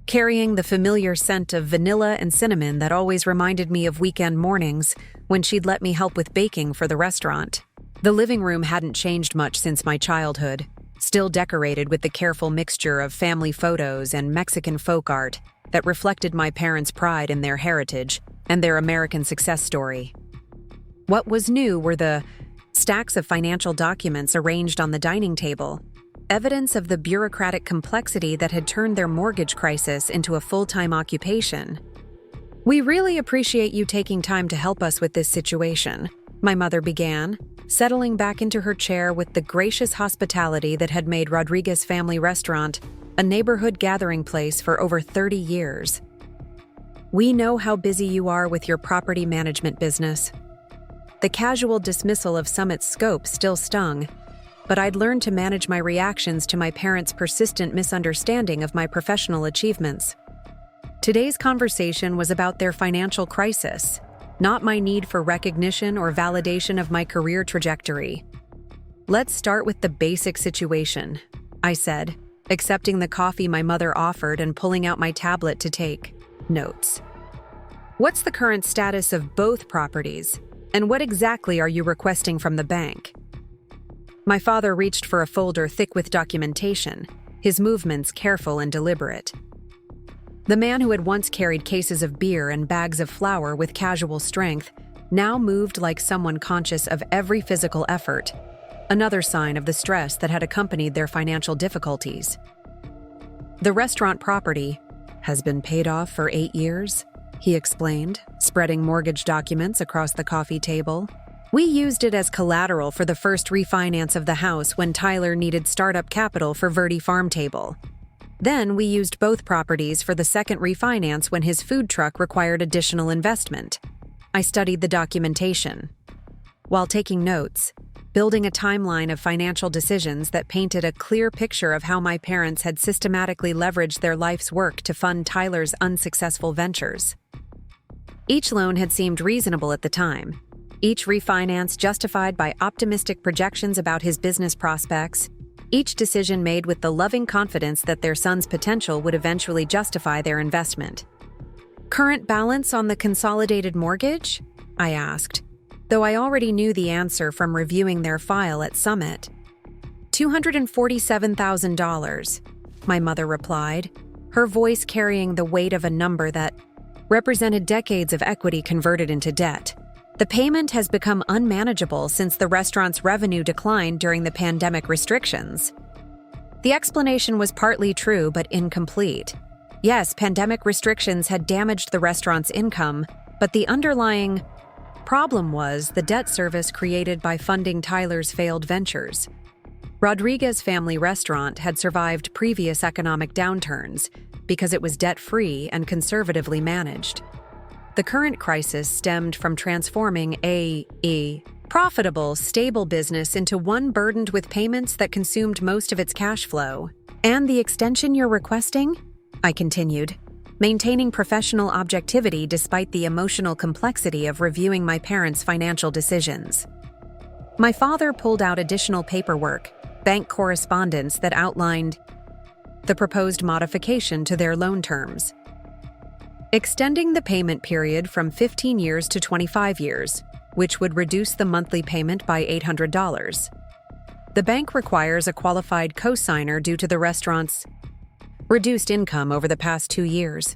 carrying the familiar scent of vanilla and cinnamon that always reminded me of weekend mornings when she'd let me help with baking for the restaurant. The living room hadn't changed much since my childhood, still decorated with the careful mixture of family photos and Mexican folk art that reflected my parents' pride in their heritage and their American success story. What was new were the stacks of financial documents arranged on the dining table, evidence of the bureaucratic complexity that had turned their mortgage crisis into a full-time occupation. "We really appreciate you taking time to help us with this situation," my mother began, settling back into her chair with the gracious hospitality that had made Rodriguez Family Restaurant a neighborhood gathering place for over 30 years. "We know how busy you are with your property management business." The casual dismissal of Summit's scope still stung, but I'd learned to manage my reactions to my parents' persistent misunderstanding of my professional achievements. Today's conversation was about their financial crisis, not my need for recognition or validation of my career trajectory. "Let's start with the basic situation," I said, accepting the coffee my mother offered and pulling out my tablet to take notes. "What's the current status of both properties, and what exactly are you requesting from the bank?" My father reached for a folder thick with documentation, his movements careful and deliberate. The man who had once carried cases of beer and bags of flour with casual strength now moved like someone conscious of every physical effort, another sign of the stress that had accompanied their financial difficulties. "The restaurant property has been paid off for 8 years," he explained, spreading mortgage documents across the coffee table. "We used it as collateral for the first refinance of the house when Tyler needed startup capital for Verde Farm Table. Then we used both properties for the second refinance when his food truck required additional investment." I studied the documentation, while taking notes, building a timeline of financial decisions that painted a clear picture of how my parents had systematically leveraged their life's work to fund Tyler's unsuccessful ventures. Each loan had seemed reasonable at the time, each refinance justified by optimistic projections about his business prospects, each decision made with the loving confidence that their son's potential would eventually justify their investment. "Current balance on the consolidated mortgage?" I asked, though I already knew the answer from reviewing their file at Summit. $247,000, my mother replied, her voice carrying the weight of a number that represented decades of equity converted into debt. "The payment has become unmanageable since the restaurant's revenue declined during the pandemic restrictions." The explanation was partly true but incomplete. Yes, pandemic restrictions had damaged the restaurant's income, but the underlying problem was the debt service created by funding Tyler's failed ventures. Rodriguez Family Restaurant had survived previous economic downturns because it was debt-free and conservatively managed. The current crisis stemmed from transforming a profitable, stable business into one burdened with payments that consumed most of its cash flow. "And the extension you're requesting?" I continued, maintaining professional objectivity despite the emotional complexity of reviewing my parents' financial decisions. My father pulled out additional paperwork, bank correspondence that outlined the proposed modification to their loan terms. Extending the payment period from 15 years to 25 years, which would reduce the monthly payment by $800. The bank requires a qualified co-signer due to the restaurant's reduced income over the past 2 years.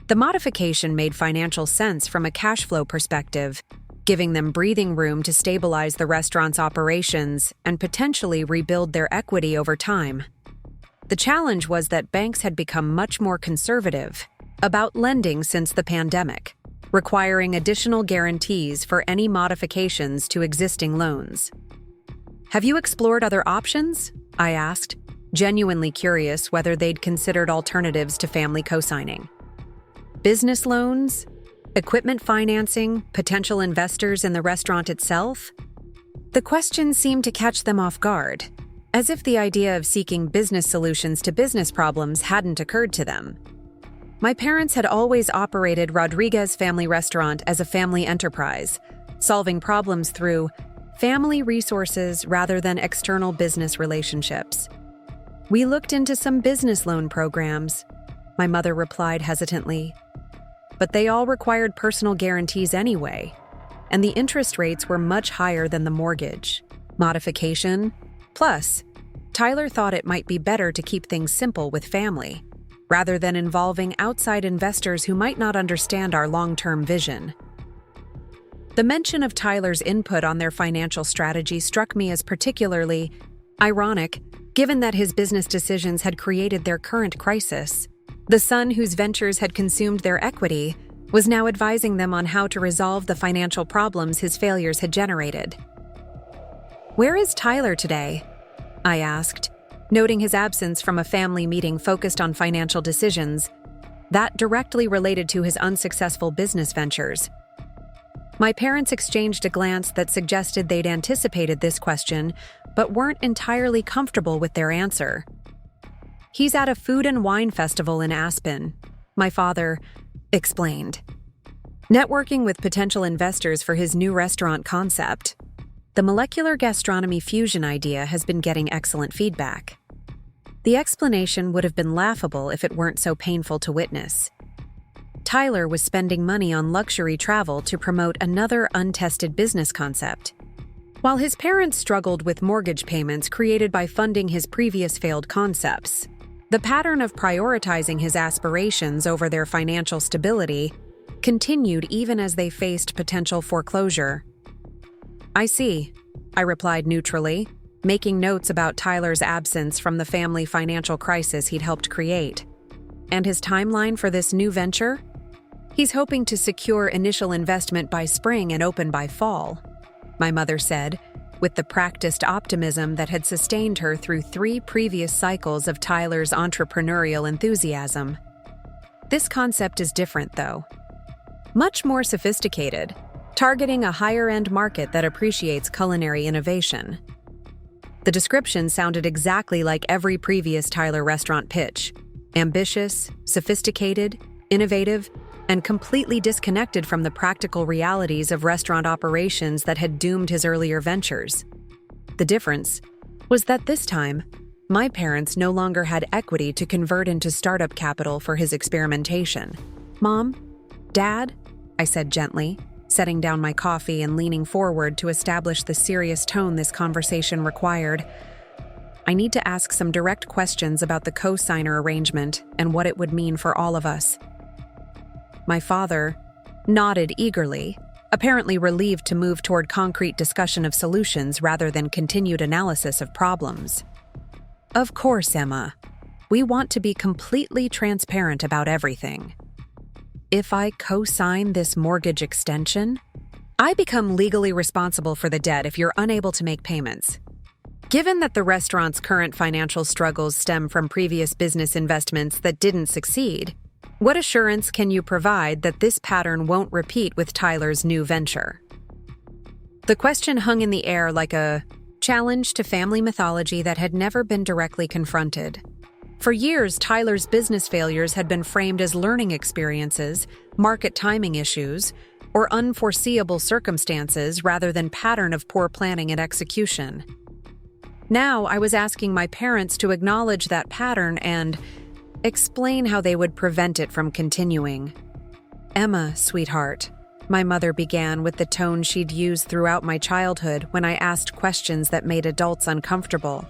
The modification made financial sense from a cash flow perspective, giving them breathing room to stabilize the restaurant's operations and potentially rebuild their equity over time. The challenge was that banks had become much more conservative about lending since the pandemic, requiring additional guarantees for any modifications to existing loans. "Have you explored other options?" I asked, genuinely curious whether they'd considered alternatives to family co-signing. "Business loans? Equipment financing? Potential investors in the restaurant itself?" The question seemed to catch them off guard, as if the idea of seeking business solutions to business problems hadn't occurred to them. My parents had always operated Rodriguez Family Restaurant as a family enterprise, solving problems through family resources rather than external business relationships. We looked into some business loan programs, my mother replied hesitantly. But they all required personal guarantees anyway, and the interest rates were much higher than the mortgage. Modification. Plus, Tyler thought it might be better to keep things simple with family, rather than involving outside investors who might not understand our long-term vision. The mention of Tyler's input on their financial strategy struck me as particularly ironic, given that his business decisions had created their current crisis. The son whose ventures had consumed their equity was now advising them on how to resolve the financial problems his failures had generated. "Where is Tyler today?" I asked, noting his absence from a family meeting focused on financial decisions that directly related to his unsuccessful business ventures. My parents exchanged a glance that suggested they'd anticipated this question, but weren't entirely comfortable with their answer. "He's at a food and wine festival in Aspen," my father explained, networking with potential investors for his new restaurant concept. The molecular gastronomy fusion idea has been getting excellent feedback. The explanation would have been laughable if it weren't so painful to witness. Tyler was spending money on luxury travel to promote another untested business concept. While his parents struggled with mortgage payments created by funding his previous failed concepts, the pattern of prioritizing his aspirations over their financial stability continued even as they faced potential foreclosure. "I see," I replied neutrally, making notes about Tyler's absence from the family financial crisis he'd helped create. "And his timeline for this new venture?" "He's hoping to secure initial investment by spring and open by fall," my mother said, with the practiced optimism that had sustained her through 3 previous cycles of Tyler's entrepreneurial enthusiasm. This concept is different, though. Much more sophisticated, targeting a higher-end market that appreciates culinary innovation. The description sounded exactly like every previous Tyler restaurant pitch: ambitious, sophisticated, innovative, and completely disconnected from the practical realities of restaurant operations that had doomed his earlier ventures. The difference was that this time, my parents no longer had equity to convert into startup capital for his experimentation. "Mom? Dad?" I said gently, setting down my coffee and leaning forward to establish the serious tone this conversation required. "I need to ask some direct questions about the co-signer arrangement and what it would mean for all of us." My father nodded eagerly, apparently relieved to move toward concrete discussion of solutions rather than continued analysis of problems. "Of course, Emma. We want to be completely transparent about everything. If I co-sign this mortgage extension, I become legally responsible for the debt if you're unable to make payments. Given that the restaurant's current financial struggles stem from previous business investments that didn't succeed, what assurance can you provide that this pattern won't repeat with Tyler's new venture?" The question hung in the air like a challenge to family mythology that had never been directly confronted. For years, Tyler's business failures had been framed as learning experiences, market timing issues, or unforeseeable circumstances rather than pattern of poor planning and execution. Now, I was asking my parents to acknowledge that pattern and explain how they would prevent it from continuing. "Emma, sweetheart," my mother began with the tone she'd used throughout my childhood when I asked questions that made adults uncomfortable.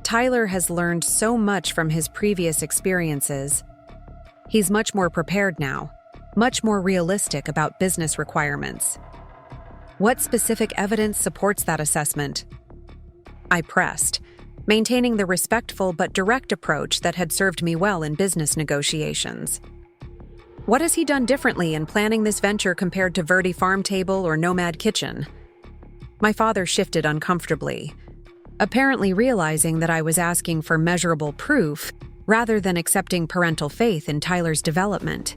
"Tyler has learned so much from his previous experiences. He's much more prepared now, much more realistic about business requirements. What specific evidence supports that assessment?" I pressed, maintaining the respectful but direct approach that had served me well in business negotiations. "What has he done differently in planning this venture compared to Verde Farm Table or Nomad Kitchen?" My father shifted uncomfortably, apparently realizing that I was asking for measurable proof rather than accepting parental faith in Tyler's development.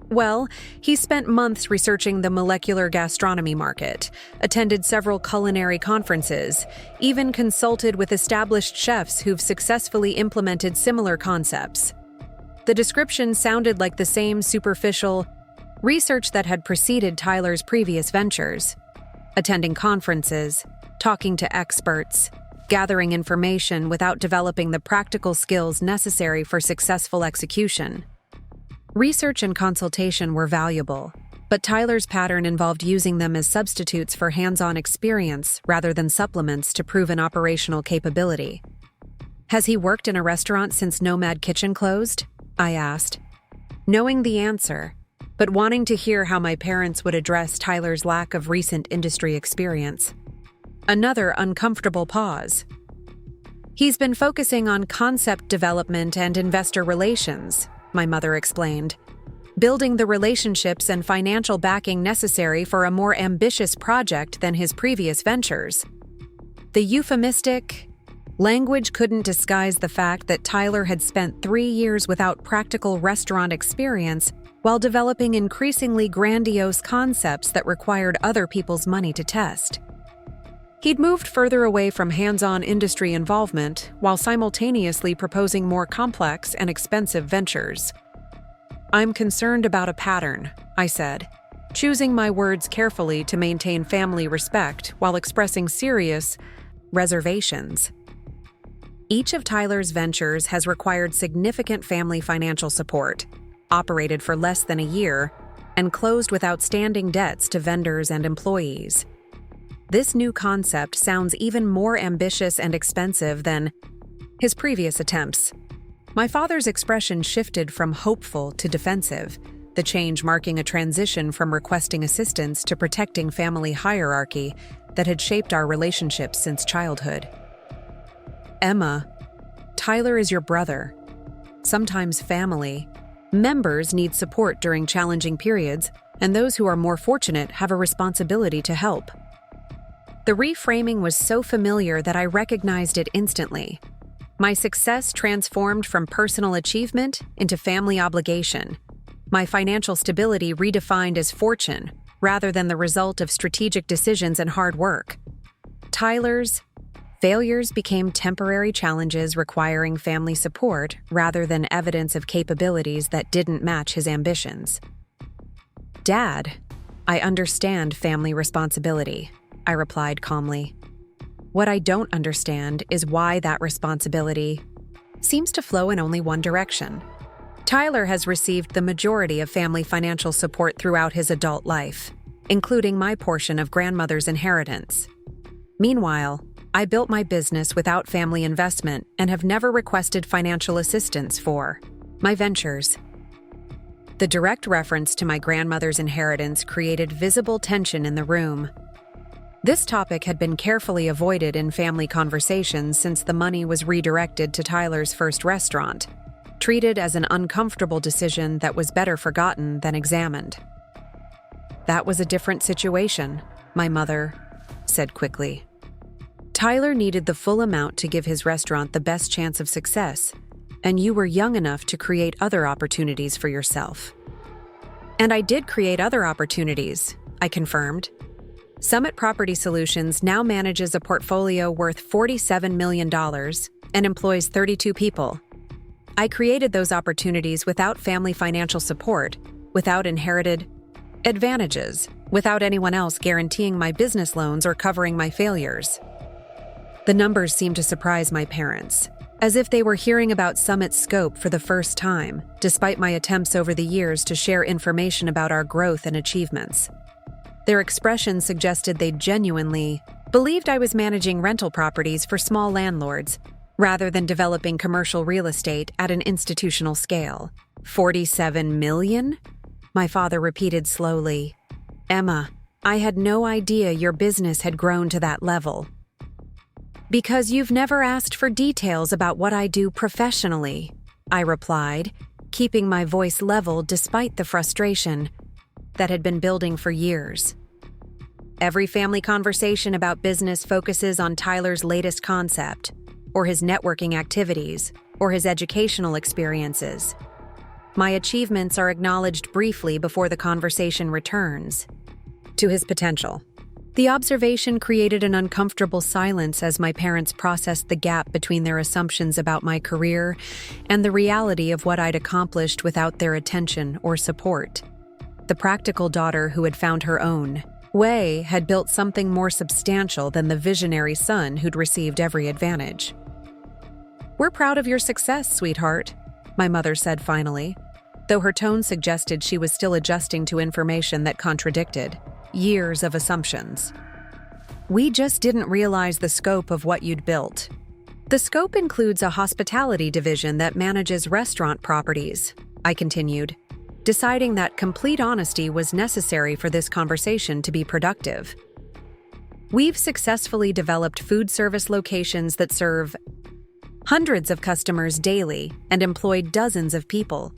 "Well, he spent months researching the molecular gastronomy market, attended several culinary conferences, even consulted with established chefs who've successfully implemented similar concepts." The description sounded like the same superficial research that had preceded Tyler's previous ventures. attending conferences, talking to experts, gathering information without developing the practical skills necessary for successful execution. Research and consultation were valuable, but Tyler's pattern involved using them as substitutes for hands-on experience rather than supplements to proven operational capability. "Has he worked in a restaurant since Nomad Kitchen closed?" I asked, knowing the answer, but wanting to hear how my parents would address Tyler's lack of recent industry experience. Another uncomfortable pause. "He's been focusing on concept development and investor relations," my mother explained, "building the relationships and financial backing necessary for a more ambitious project than his previous ventures." The euphemistic language couldn't disguise the fact that Tyler had spent 3 years without practical restaurant experience while developing increasingly grandiose concepts that required other people's money to test. He'd moved further away from hands-on industry involvement while simultaneously proposing more complex and expensive ventures. "I'm concerned about a pattern," I said, choosing my words carefully to maintain family respect while expressing serious reservations. Each of Tyler's ventures has required significant family financial support, operated for less than a year, and closed with outstanding debts to vendors and employees. This new concept sounds even more ambitious and expensive than his previous attempts. My father's expression shifted from hopeful to defensive, the change marking a transition from requesting assistance to protecting family hierarchy that had shaped our relationship since childhood. "Emma, Tyler is your brother. Sometimes family members need support during challenging periods, and those who are more fortunate have a responsibility to help." The reframing was so familiar that I recognized it instantly. My success transformed from personal achievement into family obligation. My financial stability redefined as fortune, rather than the result of strategic decisions and hard work. Tyler's failures became temporary challenges requiring family support rather than evidence of capabilities that didn't match his ambitions. "Dad, I understand family responsibility," I replied calmly. "What I don't understand is why that responsibility seems to flow in only one direction. Tyler has received the majority of family financial support throughout his adult life, including my portion of grandmother's inheritance. Meanwhile, I built my business without family investment and have never requested financial assistance for my ventures." The direct reference to my grandmother's inheritance created visible tension in the room. This topic had been carefully avoided in family conversations since the money was redirected to Tyler's first restaurant, treated as an uncomfortable decision that was better forgotten than examined. "That was a different situation," my mother said quickly. "Tyler needed the full amount to give his restaurant the best chance of success, and you were young enough to create other opportunities for yourself." "And I did create other opportunities," I confirmed. Summit Property Solutions now manages a portfolio worth $47 million and employs 32 people. I created those opportunities without family financial support, without inherited advantages, without anyone else guaranteeing my business loans or covering my failures. The numbers seemed to surprise my parents, as if they were hearing about Summit's scope for the first time, despite my attempts over the years to share information about our growth and achievements. Their expressions suggested they genuinely believed I was managing rental properties for small landlords, rather than developing commercial real estate at an institutional scale. "47 million?" My father repeated slowly. "Emma, I had no idea your business had grown to that level." "Because you've never asked for details about what I do professionally," I replied, keeping my voice level despite the frustration that had been building for years. Every family conversation about business focuses on Tyler's latest concept, or his networking activities, or his educational experiences. My achievements are acknowledged briefly before the conversation returns to his potential. The observation created an uncomfortable silence as my parents processed the gap between their assumptions about my career and the reality of what I'd accomplished without their attention or support. The practical daughter who had found her own Wei had built something more substantial than the visionary son who'd received every advantage. "We're proud of your success, sweetheart," my mother said finally, though her tone suggested she was still adjusting to information that contradicted years of assumptions. "We just didn't realize the scope of what you'd built. The scope includes a hospitality division that manages restaurant properties," I continued, deciding that complete honesty was necessary for this conversation to be productive. "We've successfully developed food service locations that serve hundreds of customers daily and employ dozens of people.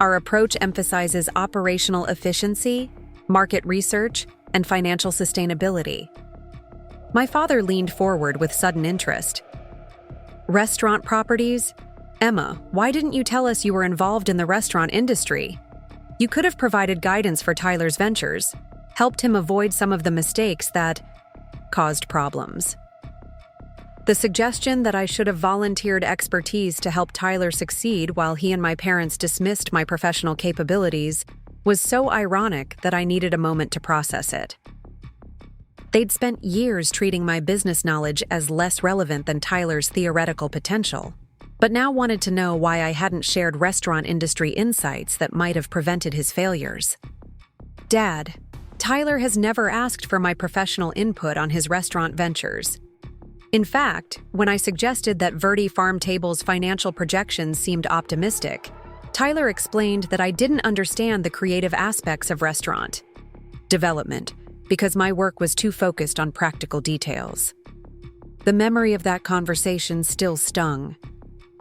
Our approach emphasizes operational efficiency, market research, and financial sustainability." My father leaned forward with sudden interest. "Restaurant properties? Emma, why didn't you tell us you were involved in the restaurant industry? You could have provided guidance for Tyler's ventures, helped him avoid some of the mistakes that caused problems." The suggestion that I should have volunteered expertise to help Tyler succeed while he and my parents dismissed my professional capabilities was so ironic that I needed a moment to process it. They'd spent years treating my business knowledge as less relevant than Tyler's theoretical potential, but now wanted to know why I hadn't shared restaurant industry insights that might have prevented his failures. "Dad, Tyler has never asked for my professional input on his restaurant ventures. In fact, when I suggested that Verde Farm Table's financial projections seemed optimistic, Tyler explained that I didn't understand the creative aspects of restaurant development because my work was too focused on practical details." The memory of that conversation still stung.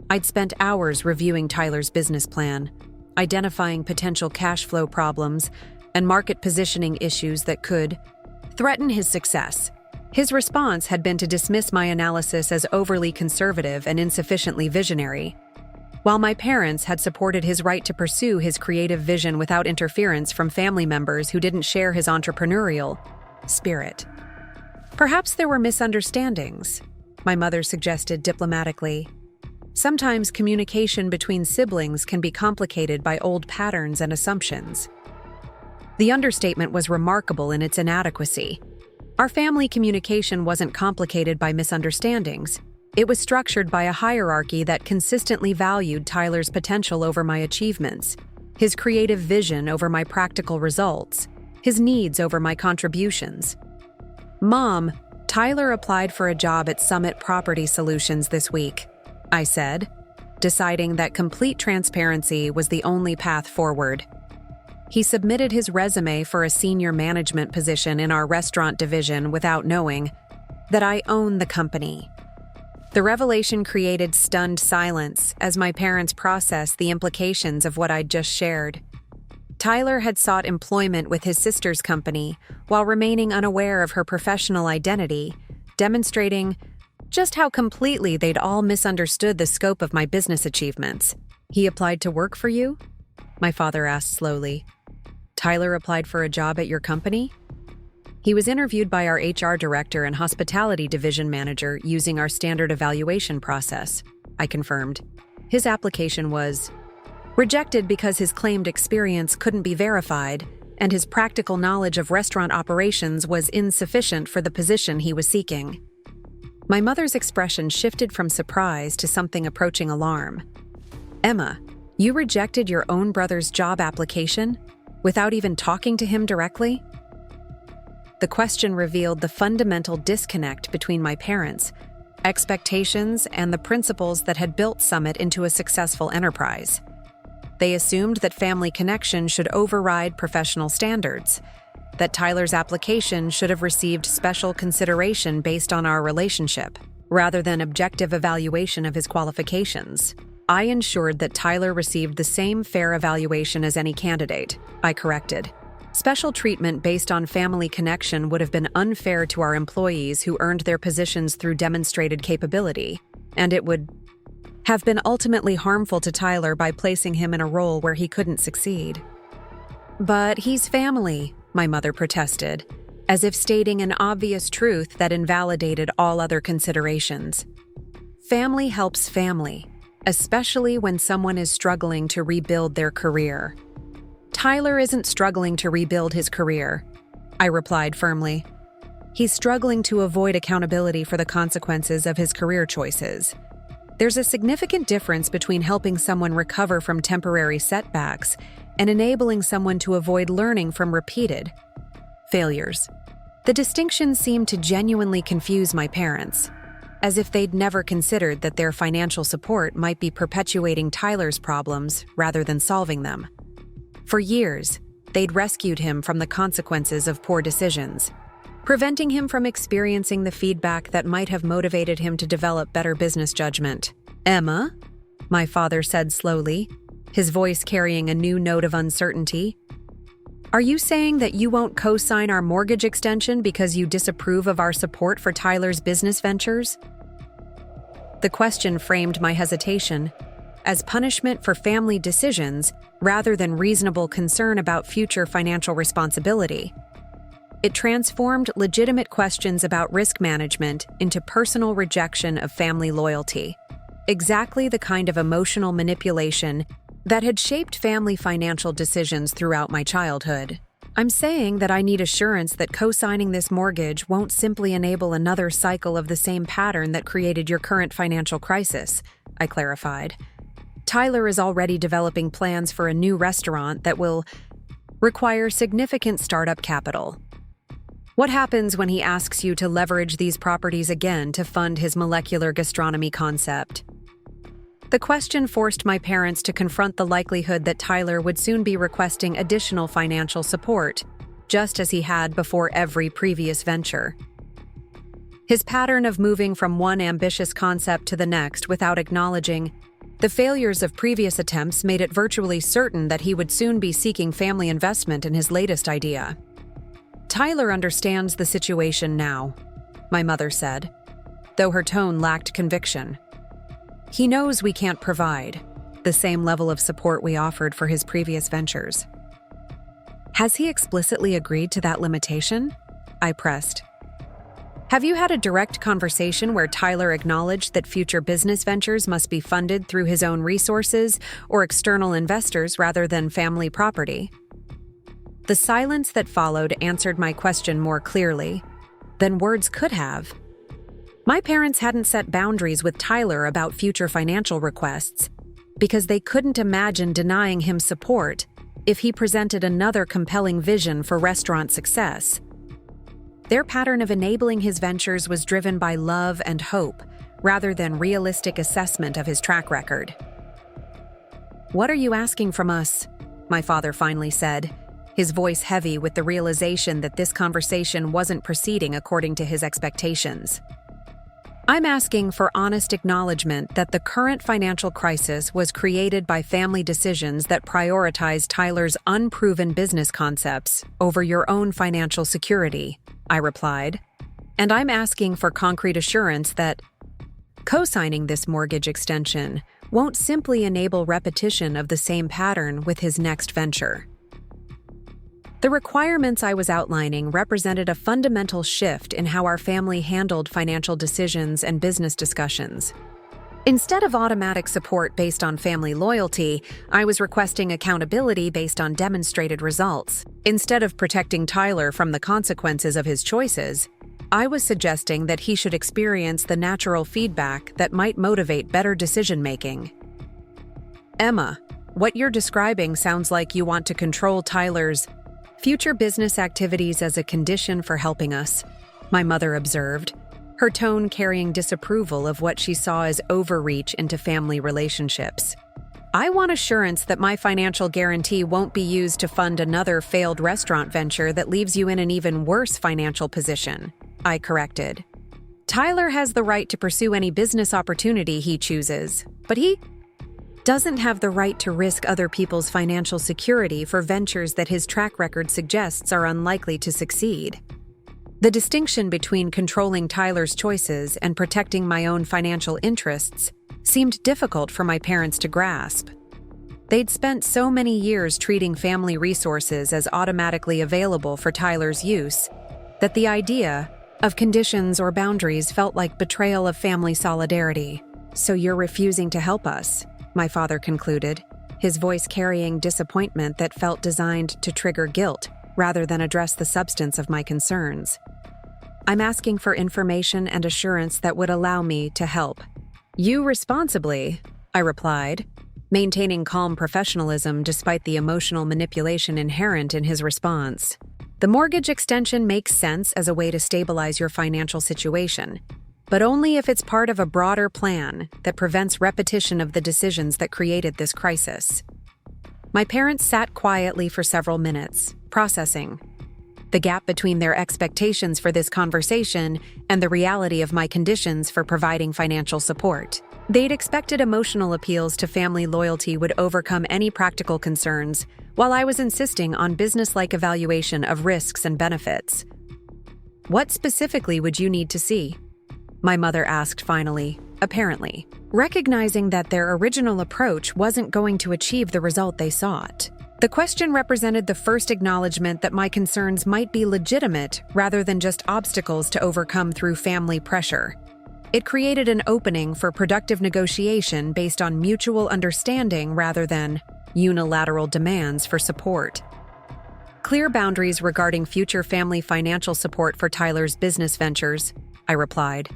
I'd spent hours reviewing Tyler's business plan, identifying potential cash flow problems, and market positioning issues that could threaten his success. His response had been to dismiss my analysis as overly conservative and insufficiently visionary, while my parents had supported his right to pursue his creative vision without interference from family members who didn't share his entrepreneurial spirit. "Perhaps there were misunderstandings," my mother suggested diplomatically. "Sometimes communication between siblings can be complicated by old patterns and assumptions." The understatement was remarkable in its inadequacy. Our family communication wasn't complicated by misunderstandings. It was structured by a hierarchy that consistently valued Tyler's potential over my achievements, his creative vision over my practical results, his needs over my contributions. "Mom, Tyler applied for a job at Summit Property Solutions this week," I said, deciding that complete transparency was the only path forward. "He submitted his resume for a senior management position in our restaurant division without knowing that I own the company." The revelation created stunned silence as my parents processed the implications of what I'd just shared. Tyler had sought employment with his sister's company while remaining unaware of her professional identity, demonstrating just how completely they'd all misunderstood the scope of my business achievements. "He applied to work for you?" my father asked slowly. "Tyler applied for a job at your company?" "He was interviewed by our HR director and hospitality division manager using our standard evaluation process," I confirmed. "His application was rejected because his claimed experience couldn't be verified, and his practical knowledge of restaurant operations was insufficient for the position he was seeking." My mother's expression shifted from surprise to something approaching alarm. "Emma, you rejected your own brother's job application without even talking to him directly?" The question revealed the fundamental disconnect between my parents' expectations and the principles that had built Summit into a successful enterprise. They assumed that family connection should override professional standards, that Tyler's application should have received special consideration based on our relationship, rather than objective evaluation of his qualifications. I ensured that Tyler received the same fair evaluation as any candidate, I corrected. Special treatment based on family connection would have been unfair to our employees who earned their positions through demonstrated capability, and it would have been ultimately harmful to Tyler by placing him in a role where he couldn't succeed. "But he's family," my mother protested, as if stating an obvious truth that invalidated all other considerations. "Family helps family, especially when someone is struggling to rebuild their career. Tyler isn't struggling to rebuild his career. I replied firmly. He's struggling to avoid accountability for the consequences of his career choices. There's a significant difference between helping someone recover from temporary setbacks and enabling someone to avoid learning from repeated failures. The distinction seemed to genuinely confuse my parents, as if they'd never considered that their financial support might be perpetuating Tyler's problems rather than solving them. For years, they'd rescued him from the consequences of poor decisions, preventing him from experiencing the feedback that might have motivated him to develop better business judgment. "Emma," my father said slowly, his voice carrying a new note of uncertainty, "are you saying that you won't co-sign our mortgage extension because you disapprove of our support for Tyler's business ventures?" The question framed my hesitation as punishment for family decisions rather than reasonable concern about future financial responsibility. It transformed legitimate questions about risk management into personal rejection of family loyalty, exactly the kind of emotional manipulation that had shaped family financial decisions throughout my childhood. "I'm saying that I need assurance that co-signing this mortgage won't simply enable another cycle of the same pattern that created your current financial crisis," I clarified. "Tyler is already developing plans for a new restaurant that will require significant startup capital. What happens when he asks you to leverage these properties again to fund his molecular gastronomy concept?" The question forced my parents to confront the likelihood that Tyler would soon be requesting additional financial support, just as he had before every previous venture. His pattern of moving from one ambitious concept to the next without acknowledging the failures of previous attempts made it virtually certain that he would soon be seeking family investment in his latest idea. "Tyler understands the situation now," my mother said, though her tone lacked conviction. "He knows we can't provide the same level of support we offered for his previous ventures." "Has he explicitly agreed to that limitation?" I pressed. "Have you had a direct conversation where Tyler acknowledged that future business ventures must be funded through his own resources or external investors rather than family property?" The silence that followed answered my question more clearly than words could have. My parents hadn't set boundaries with Tyler about future financial requests because they couldn't imagine denying him support if he presented another compelling vision for restaurant success. Their pattern of enabling his ventures was driven by love and hope rather than realistic assessment of his track record. "What are you asking from us?" my father finally said, his voice heavy with the realization that this conversation wasn't proceeding according to his expectations. "I'm asking for honest acknowledgement that the current financial crisis was created by family decisions that prioritize Tyler's unproven business concepts over your own financial security," I replied. "And I'm asking for concrete assurance that co-signing this mortgage extension won't simply enable repetition of the same pattern with his next venture." The requirements I was outlining represented a fundamental shift in how our family handled financial decisions and business discussions. Instead of automatic support based on family loyalty, I was requesting accountability based on demonstrated results. Instead of protecting Tyler from the consequences of his choices, I was suggesting that he should experience the natural feedback that might motivate better decision-making. "Emma, what you're describing sounds like you want to control Tyler's future business activities as a condition for helping us," my mother observed, her tone carrying disapproval of what she saw as overreach into family relationships. "I want assurance that my financial guarantee won't be used to fund another failed restaurant venture that leaves you in an even worse financial position," I corrected. "Tyler has the right to pursue any business opportunity he chooses, but he doesn't have the right to risk other people's financial security for ventures that his track record suggests are unlikely to succeed." The distinction between controlling Tyler's choices and protecting my own financial interests seemed difficult for my parents to grasp. They'd spent so many years treating family resources as automatically available for Tyler's use that the idea of conditions or boundaries felt like betrayal of family solidarity. "So you're refusing to help us?" my father concluded, his voice carrying disappointment that felt designed to trigger guilt. rather than address the substance of my concerns. I'm asking for information and assurance that would allow me to help you responsibly, I replied, maintaining calm professionalism despite the emotional manipulation inherent in his response. The mortgage extension makes sense as a way to stabilize your financial situation, but only if it's part of a broader plan that prevents repetition of the decisions that created this crisis. My parents sat quietly for several minutes, processing the gap between their expectations for this conversation and the reality of my conditions for providing financial support. They'd expected emotional appeals to family loyalty would overcome any practical concerns, while I was insisting on business-like evaluation of risks and benefits. What specifically would you need to see? My mother asked finally, apparently, recognizing that their original approach wasn't going to achieve the result they sought. The question represented the first acknowledgement that my concerns might be legitimate rather than just obstacles to overcome through family pressure. It created an opening for productive negotiation based on mutual understanding rather than unilateral demands for support. Clear boundaries regarding future family financial support for Tyler's business ventures, I replied.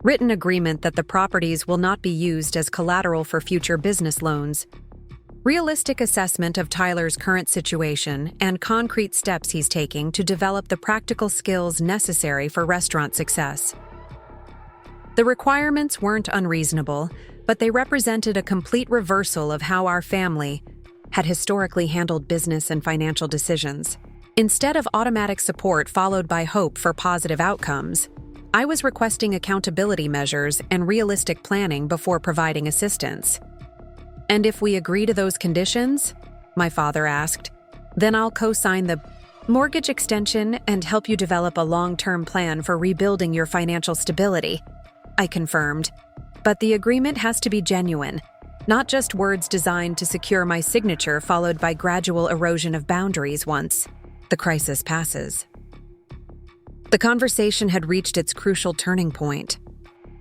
Written agreement that the properties will not be used as collateral for future business loans. Realistic assessment of Tyler's current situation and concrete steps he's taking to develop the practical skills necessary for restaurant success. The requirements weren't unreasonable, but they represented a complete reversal of how our family had historically handled business and financial decisions. Instead of automatic support followed by hope for positive outcomes, I was requesting accountability measures and realistic planning before providing assistance. And if we agree to those conditions, my father asked, then I'll co-sign the mortgage extension and help you develop a long-term plan for rebuilding your financial stability, I confirmed. But the agreement has to be genuine, not just words designed to secure my signature followed by gradual erosion of boundaries once the crisis passes. The conversation had reached its crucial turning point.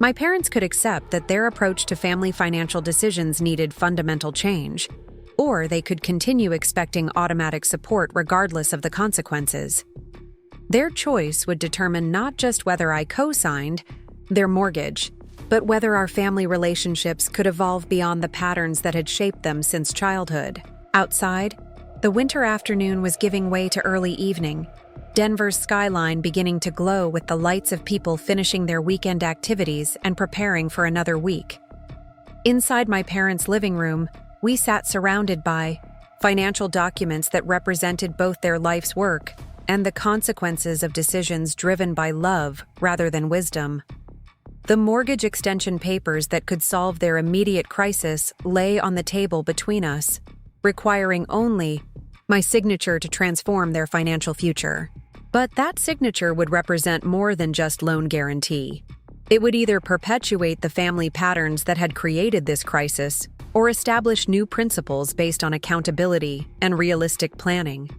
My parents could accept that their approach to family financial decisions needed fundamental change, or they could continue expecting automatic support regardless of the consequences. Their choice would determine not just whether I co-signed their mortgage, but whether our family relationships could evolve beyond the patterns that had shaped them since childhood. Outside, the winter afternoon was giving way to early evening, Denver's skyline beginning to glow with the lights of people finishing their weekend activities and preparing for another week. Inside my parents' living room, we sat surrounded by financial documents that represented both their life's work and the consequences of decisions driven by love rather than wisdom. The mortgage extension papers that could solve their immediate crisis lay on the table between us, requiring only my signature to transform their financial future. But that signature would represent more than just loan guarantee. It would either perpetuate the family patterns that had created this crisis or establish new principles based on accountability and realistic planning.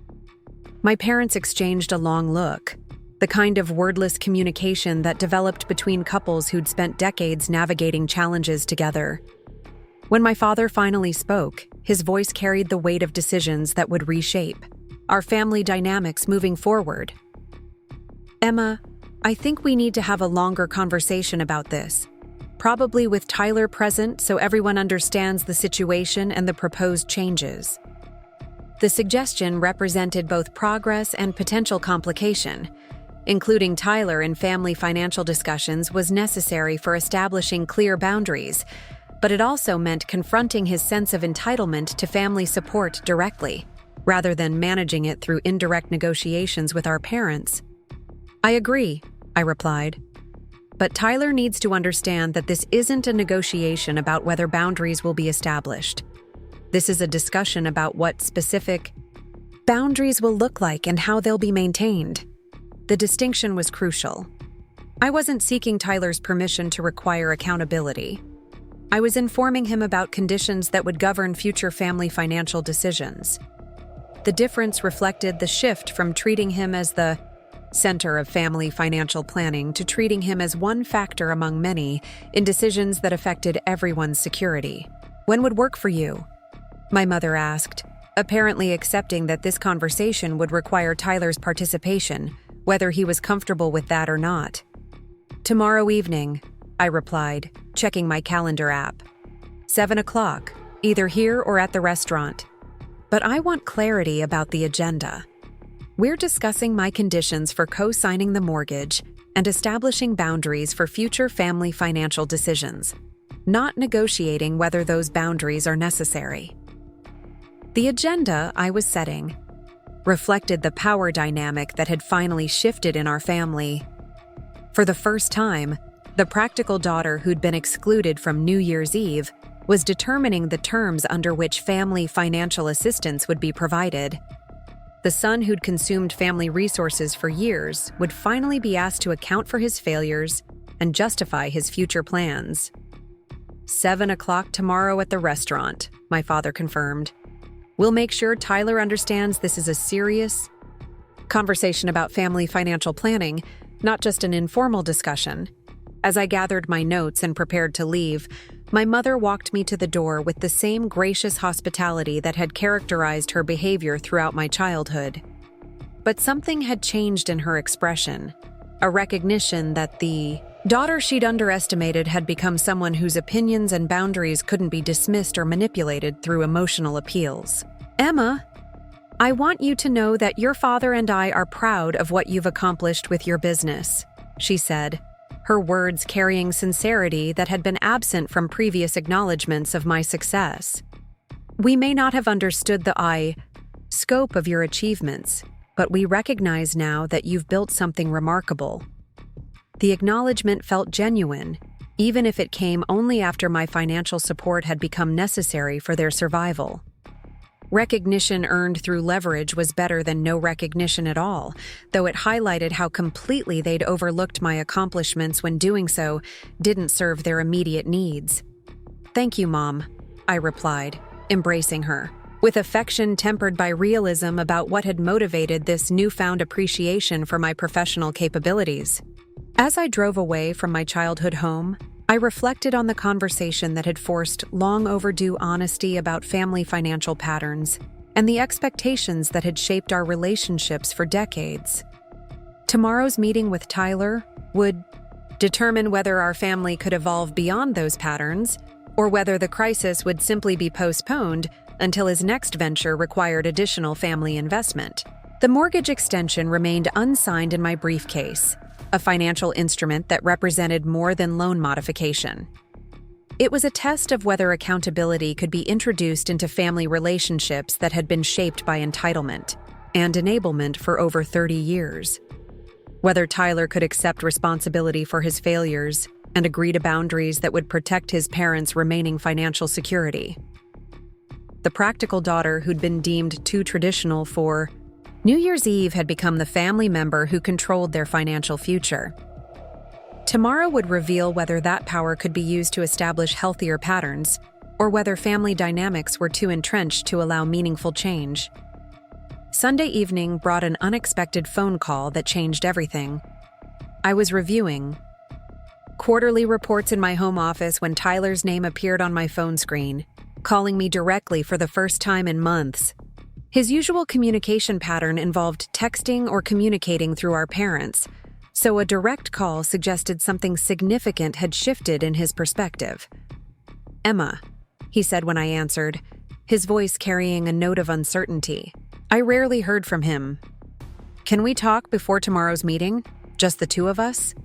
My parents exchanged a long look, the kind of wordless communication that developed between couples who'd spent decades navigating challenges together. When my father finally spoke, his voice carried the weight of decisions that would reshape our family dynamics moving forward. Emma, I think we need to have a longer conversation about this, probably with Tyler present so everyone understands the situation and the proposed changes. The suggestion represented both progress and potential complication. Including Tyler in family financial discussions was necessary for establishing clear boundaries, but it also meant confronting his sense of entitlement to family support directly, rather than managing it through indirect negotiations with our parents. I agree, I replied. But Tyler needs to understand that this isn't a negotiation about whether boundaries will be established. This is a discussion about what specific boundaries will look like and how they'll be maintained. The distinction was crucial. I wasn't seeking Tyler's permission to require accountability. I was informing him about conditions that would govern future family financial decisions. The difference reflected the shift from treating him as the center of family financial planning to treating him as one factor among many in decisions that affected everyone's security. When would work for you? My mother asked, apparently accepting that this conversation would require Tyler's participation, whether he was comfortable with that or not. "Tomorrow evening," I replied, checking my calendar app. 7 o'clock, either here or at the restaurant. But I want clarity about the agenda. We're discussing my conditions for co-signing the mortgage and establishing boundaries for future family financial decisions, not negotiating whether those boundaries are necessary. The agenda I was setting reflected the power dynamic that had finally shifted in our family. For the first time, the practical daughter who'd been excluded from New Year's Eve was determining the terms under which family financial assistance would be provided. The son who'd consumed family resources for years would finally be asked to account for his failures and justify his future plans. 7 o'clock tomorrow at the restaurant, my father confirmed. We'll make sure Tyler understands this is a serious conversation about family financial planning, not just an informal discussion. As I gathered my notes and prepared to leave, my mother walked me to the door with the same gracious hospitality that had characterized her behavior throughout my childhood. But something had changed in her expression, a recognition that the daughter she'd underestimated had become someone whose opinions and boundaries couldn't be dismissed or manipulated through emotional appeals. "Emma, I want you to know that your father and I are proud of what you've accomplished with your business," she said, her words carrying sincerity that had been absent from previous acknowledgments of my success. "We may not have understood the scope of your achievements, but we recognize now that you've built something remarkable." The acknowledgement felt genuine, even if it came only after my financial support had become necessary for their survival. Recognition earned through leverage was better than no recognition at all, though it highlighted how completely they'd overlooked my accomplishments when doing so didn't serve their immediate needs. "Thank you, Mom," I replied, embracing her, with affection tempered by realism about what had motivated this newfound appreciation for my professional capabilities. As I drove away from my childhood home, I reflected on the conversation that had forced long overdue honesty about family financial patterns and the expectations that had shaped our relationships for decades. Tomorrow's meeting with Tyler would determine whether our family could evolve beyond those patterns or whether the crisis would simply be postponed until his next venture required additional family investment. The mortgage extension remained unsigned in my briefcase, a financial instrument that represented more than loan modification. It was a test of whether accountability could be introduced into family relationships that had been shaped by entitlement and enablement for over 30 years. Whether Tyler could accept responsibility for his failures and agree to boundaries that would protect his parents' remaining financial security. The practical daughter who'd been deemed too traditional for New Year's Eve had become the family member who controlled their financial future. Tomorrow would reveal whether that power could be used to establish healthier patterns, or whether family dynamics were too entrenched to allow meaningful change. Sunday evening brought an unexpected phone call that changed everything. I was reviewing quarterly reports in my home office when Tyler's name appeared on my phone screen, calling me directly for the first time in months. His usual communication pattern involved texting or communicating through our parents, so a direct call suggested something significant had shifted in his perspective. "Emma," he said when I answered, his voice carrying a note of uncertainty. I rarely heard from him. "Can we talk before tomorrow's meeting? Just the two of us?"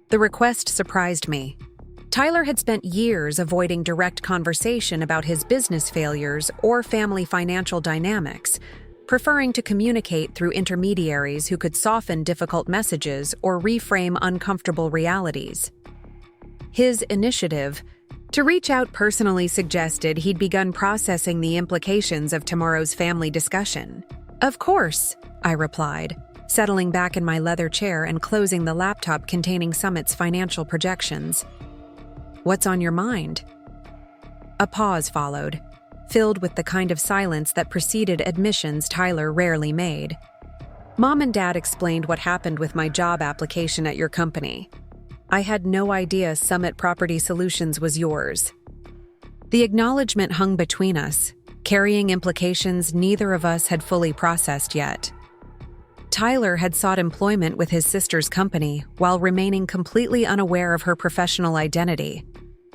The request surprised me. Tyler had spent years avoiding direct conversation about his business failures or family financial dynamics, preferring to communicate through intermediaries who could soften difficult messages or reframe uncomfortable realities. His initiative to reach out personally suggested he'd begun processing the implications of tomorrow's family discussion. "Of course," I replied, settling back in my leather chair and closing the laptop containing Summit's financial projections. "What's on your mind?" A pause followed, filled with the kind of silence that preceded admissions Tyler rarely made. "Mom and Dad explained what happened with my job application at your company. I had no idea Summit Property Solutions was yours." The acknowledgement hung between us, carrying implications neither of us had fully processed yet. Tyler had sought employment with his sister's company while remaining completely unaware of her professional identity,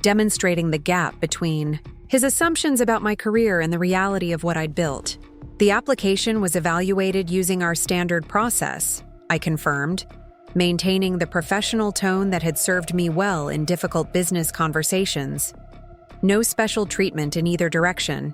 demonstrating the gap between his assumptions about my career and the reality of what I'd built. The application was evaluated using our standard process, I confirmed, maintaining the professional tone that had served me well in difficult business conversations. No special treatment in either direction.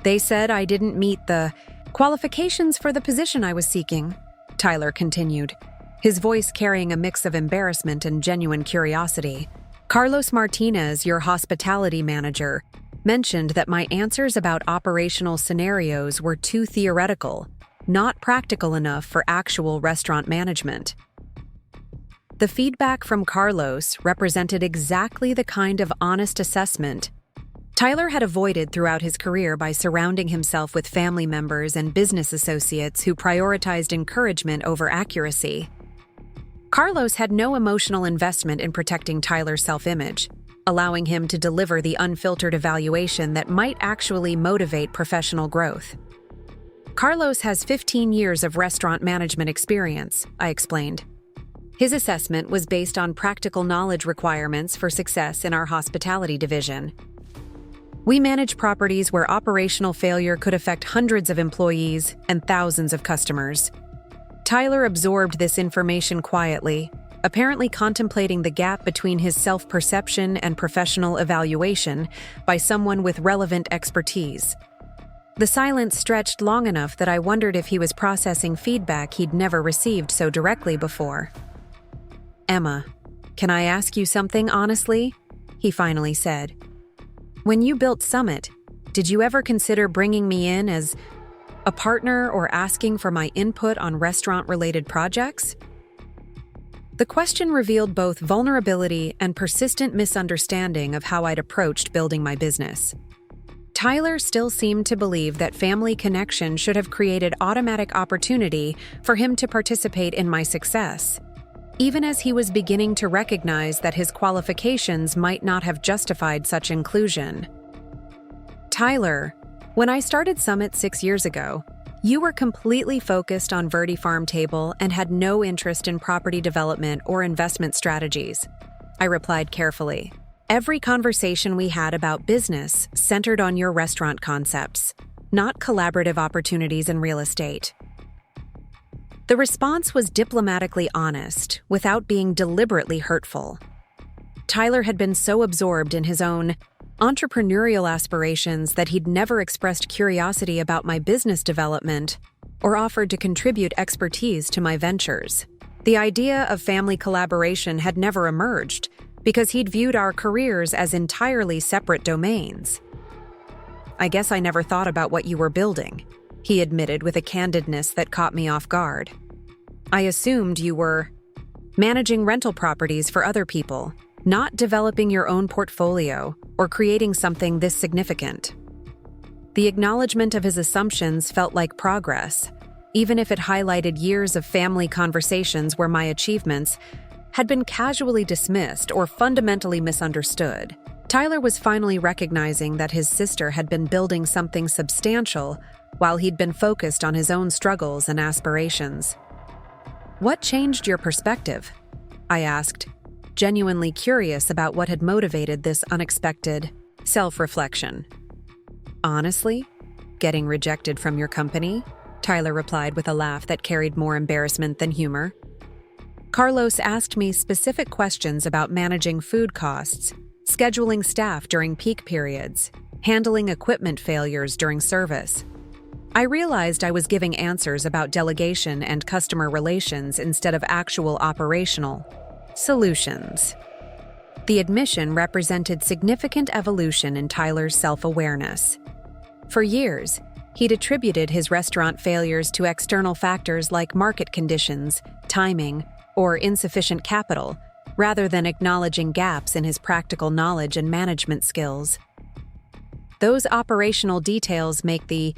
They said I didn't meet the qualifications for the position I was seeking, Tyler continued, his voice carrying a mix of embarrassment and genuine curiosity. Carlos Martinez, your hospitality manager, mentioned that my answers about operational scenarios were too theoretical, not practical enough for actual restaurant management. The feedback from Carlos represented exactly the kind of honest assessment Tyler had avoided throughout his career by surrounding himself with family members and business associates who prioritized encouragement over accuracy. Carlos had no emotional investment in protecting Tyler's self-image, allowing him to deliver the unfiltered evaluation that might actually motivate professional growth. Carlos has 15 years of restaurant management experience, I explained. His assessment was based on practical knowledge requirements for success in our hospitality division. We manage properties where operational failure could affect hundreds of employees and thousands of customers. Tyler absorbed this information quietly, apparently contemplating the gap between his self-perception and professional evaluation by someone with relevant expertise. The silence stretched long enough that I wondered if he was processing feedback he'd never received so directly before. "Emma, can I ask you something honestly?" he finally said. "When you built Summit, did you ever consider bringing me in as a partner or asking for my input on restaurant-related projects?" The question revealed both vulnerability and persistent misunderstanding of how I'd approached building my business. Tyler still seemed to believe that family connection should have created automatic opportunity for him to participate in my success, even as he was beginning to recognize that his qualifications might not have justified such inclusion. "Tyler, when I started Summit 6 years ago, you were completely focused on Verde Farm Table and had no interest in property development or investment strategies," I replied carefully. "Every conversation we had about business centered on your restaurant concepts, not collaborative opportunities in real estate." The response was diplomatically honest, without being deliberately hurtful. Tyler had been so absorbed in his own entrepreneurial aspirations that he'd never expressed curiosity about my business development or offered to contribute expertise to my ventures. The idea of family collaboration had never emerged because he'd viewed our careers as entirely separate domains. "I guess I never thought about what you were building," he admitted with a candidness that caught me off guard. "I assumed you were managing rental properties for other people, not developing your own portfolio or creating something this significant." The acknowledgement of his assumptions felt like progress, even if it highlighted years of family conversations where my achievements had been casually dismissed or fundamentally misunderstood. Tyler was finally recognizing that his sister had been building something substantial while he'd been focused on his own struggles and aspirations. "What changed your perspective?" I asked, genuinely curious about what had motivated this unexpected self-reflection. "Honestly, getting rejected from your company," Tyler replied with a laugh that carried more embarrassment than humor. "Carlos asked me specific questions about managing food costs, scheduling staff during peak periods, handling equipment failures during service. I realized I was giving answers about delegation and customer relations instead of actual operational solutions." The admission represented significant evolution in Tyler's self-awareness. For years, he'd attributed his restaurant failures to external factors like market conditions, timing, or insufficient capital, rather than acknowledging gaps in his practical knowledge and management skills. "Those operational details make the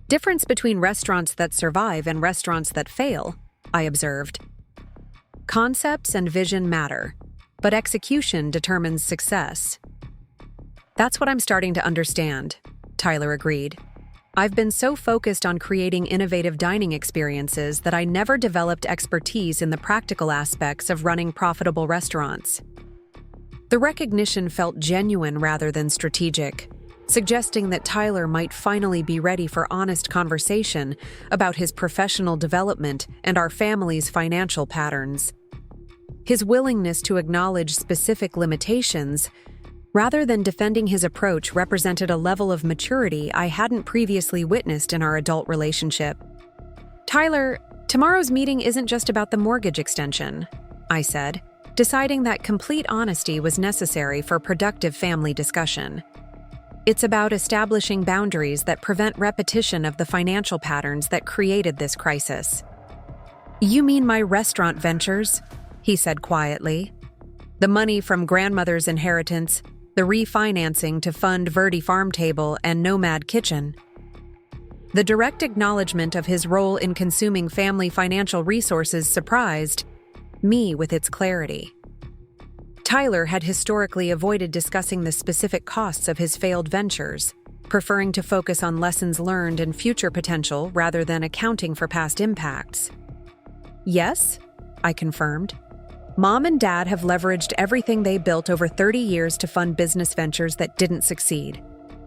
difference between restaurants that survive and restaurants that fail," I observed. "Concepts and vision matter, but execution determines success." "That's what I'm starting to understand," Tyler agreed. I've been so focused on creating innovative dining experiences that I never developed expertise in the practical aspects of running profitable restaurants. The recognition felt genuine rather than strategic, suggesting that Tyler might finally be ready for honest conversation about his professional development and our family's financial patterns. His willingness to acknowledge specific limitations, rather than defending his approach, represented a level of maturity I hadn't previously witnessed in our adult relationship. Tyler, tomorrow's meeting isn't just about the mortgage extension, I said, deciding that complete honesty was necessary for productive family discussion. It's about establishing boundaries that prevent repetition of the financial patterns that created this crisis. You mean my restaurant ventures? He said quietly. The money from grandmother's inheritance, the refinancing to fund Verde Farm Table and Nomad Kitchen. The direct acknowledgement of his role in consuming family financial resources surprised me with its clarity. Tyler had historically avoided discussing the specific costs of his failed ventures, preferring to focus on lessons learned and future potential rather than accounting for past impacts. Yes, I confirmed. Mom and Dad have leveraged everything they built over 30 years to fund business ventures that didn't succeed.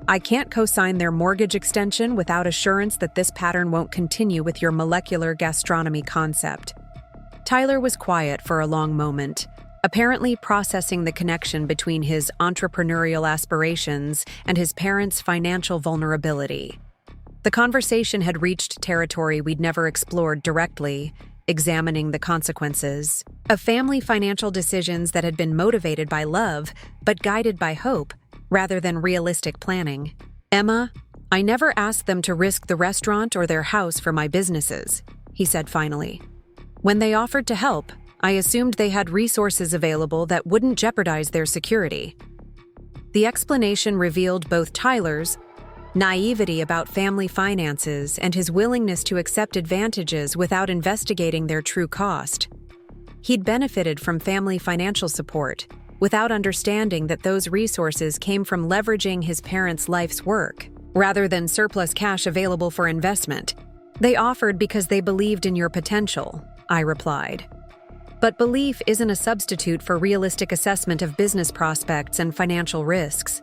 I can't co-sign their mortgage extension without assurance that this pattern won't continue with your molecular gastronomy concept. Tyler was quiet for a long moment, apparently processing the connection between his entrepreneurial aspirations and his parents' financial vulnerability. The conversation had reached territory we'd never explored directly, examining the consequences of family financial decisions that had been motivated by love but guided by hope rather than realistic planning. Emma, I never asked them to risk the restaurant or their house for my businesses, he said finally. When they offered to help, I assumed they had resources available that wouldn't jeopardize their security. The explanation revealed both Tyler's naivety about family finances and his willingness to accept advantages without investigating their true cost. He'd benefited from family financial support, without understanding that those resources came from leveraging his parents' life's work, rather than surplus cash available for investment. They offered because they believed in your potential, I replied. But belief isn't a substitute for realistic assessment of business prospects and financial risks.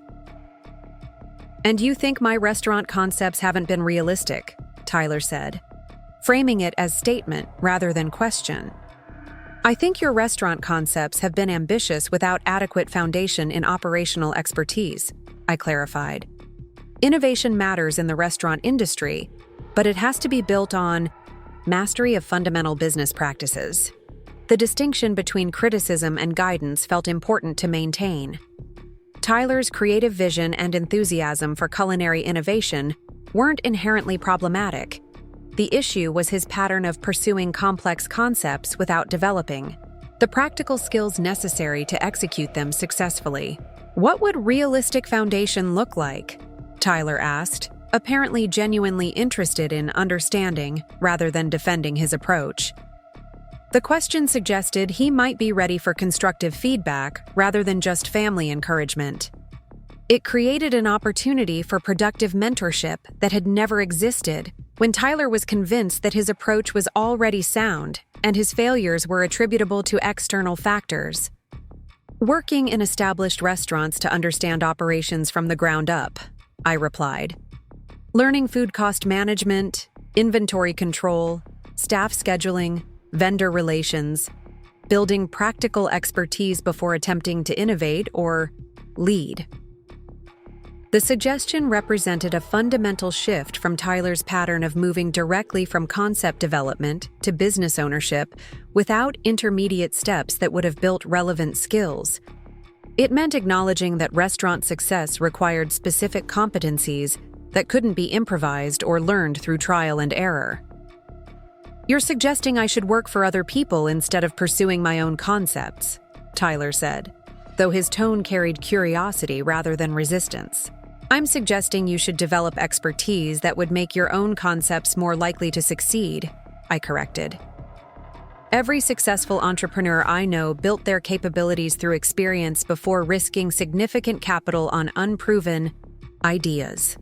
And you think my restaurant concepts haven't been realistic, Tyler said, framing it as statement rather than question. I think your restaurant concepts have been ambitious without adequate foundation in operational expertise, I clarified. Innovation matters in the restaurant industry, but it has to be built on mastery of fundamental business practices. The distinction between criticism and guidance felt important to maintain. Tyler's creative vision and enthusiasm for culinary innovation weren't inherently problematic. The issue was his pattern of pursuing complex concepts without developing the practical skills necessary to execute them successfully. What would realistic foundation look like? Tyler asked, apparently genuinely interested in understanding rather than defending his approach. The question suggested he might be ready for constructive feedback rather than just family encouragement. It created an opportunity for productive mentorship that had never existed when Tyler was convinced that his approach was already sound and his failures were attributable to external factors. Working in established restaurants to understand operations from the ground up, I replied. Learning food cost management, inventory control, staff scheduling, vendor relations, building practical expertise before attempting to innovate or lead. The suggestion represented a fundamental shift from Tyler's pattern of moving directly from concept development to business ownership without intermediate steps that would have built relevant skills. It meant acknowledging that restaurant success required specific competencies that couldn't be improvised or learned through trial and error. You're suggesting I should work for other people instead of pursuing my own concepts, Tyler said, though his tone carried curiosity rather than resistance. I'm suggesting you should develop expertise that would make your own concepts more likely to succeed, I corrected. Every successful entrepreneur I know built their capabilities through experience before risking significant capital on unproven ideas.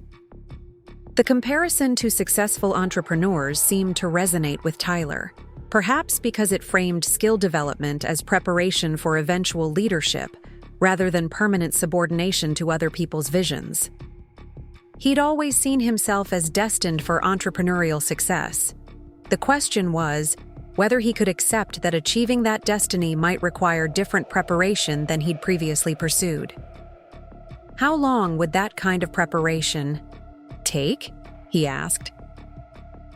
The comparison to successful entrepreneurs seemed to resonate with Tyler, perhaps because it framed skill development as preparation for eventual leadership rather than permanent subordination to other people's visions. He'd always seen himself as destined for entrepreneurial success. The question was whether he could accept that achieving that destiny might require different preparation than he'd previously pursued. How long would that kind of preparation take? He asked.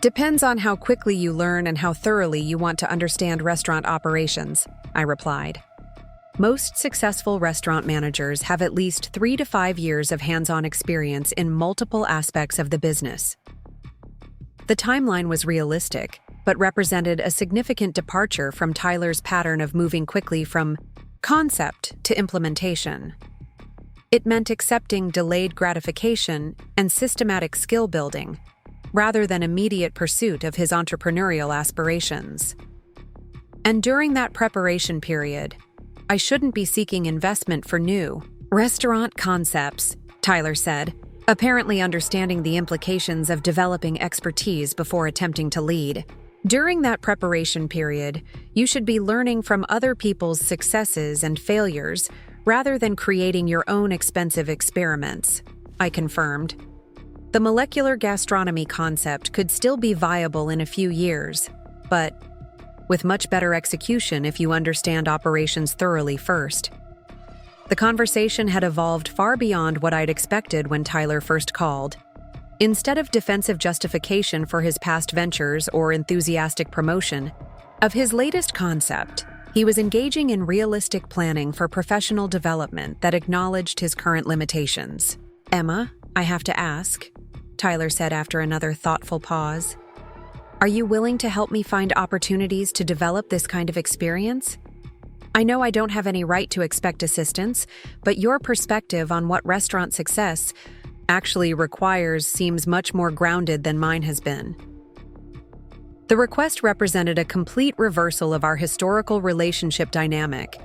Depends on how quickly you learn and how thoroughly you want to understand restaurant operations, I replied. Most successful restaurant managers have at least 3 to 5 years of hands-on experience in multiple aspects of the business. The timeline was realistic, but represented a significant departure from Tyler's pattern of moving quickly from concept to implementation. It meant accepting delayed gratification and systematic skill building, rather than immediate pursuit of his entrepreneurial aspirations. And during that preparation period, I shouldn't be seeking investment for new restaurant concepts, Tyler said, apparently understanding the implications of developing expertise before attempting to lead. During that preparation period, you should be learning from other people's successes and failures rather than creating your own expensive experiments, I confirmed. The molecular gastronomy concept could still be viable in a few years, but with much better execution if you understand operations thoroughly first. The conversation had evolved far beyond what I'd expected when Tyler first called. Instead of defensive justification for his past ventures or enthusiastic promotion of his latest concept, he was engaging in realistic planning for professional development that acknowledged his current limitations. Emma, I have to ask, Tyler said after another thoughtful pause. Are you willing to help me find opportunities to develop this kind of experience? I know I don't have any right to expect assistance, but your perspective on what restaurant success actually requires seems much more grounded than mine has been. The request represented a complete reversal of our historical relationship dynamic.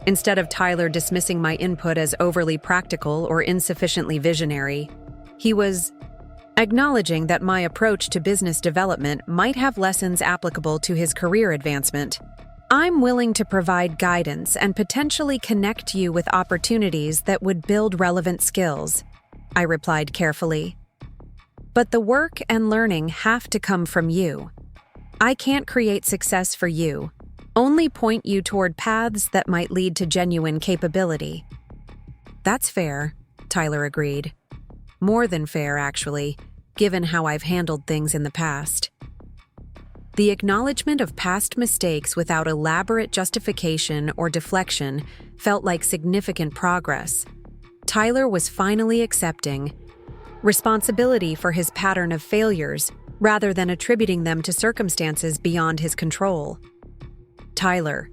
Instead of Tyler dismissing my input as overly practical or insufficiently visionary, he was acknowledging that my approach to business development might have lessons applicable to his career advancement. I'm willing to provide guidance and potentially connect you with opportunities that would build relevant skills, I replied carefully. But the work and learning have to come from you. I can't create success for you, only point you toward paths that might lead to genuine capability. That's fair, Tyler agreed. More than fair, actually, given how I've handled things in the past. The acknowledgement of past mistakes without elaborate justification or deflection felt like significant progress. Tyler was finally accepting responsibility for his pattern of failures rather than attributing them to circumstances beyond his control. Tyler,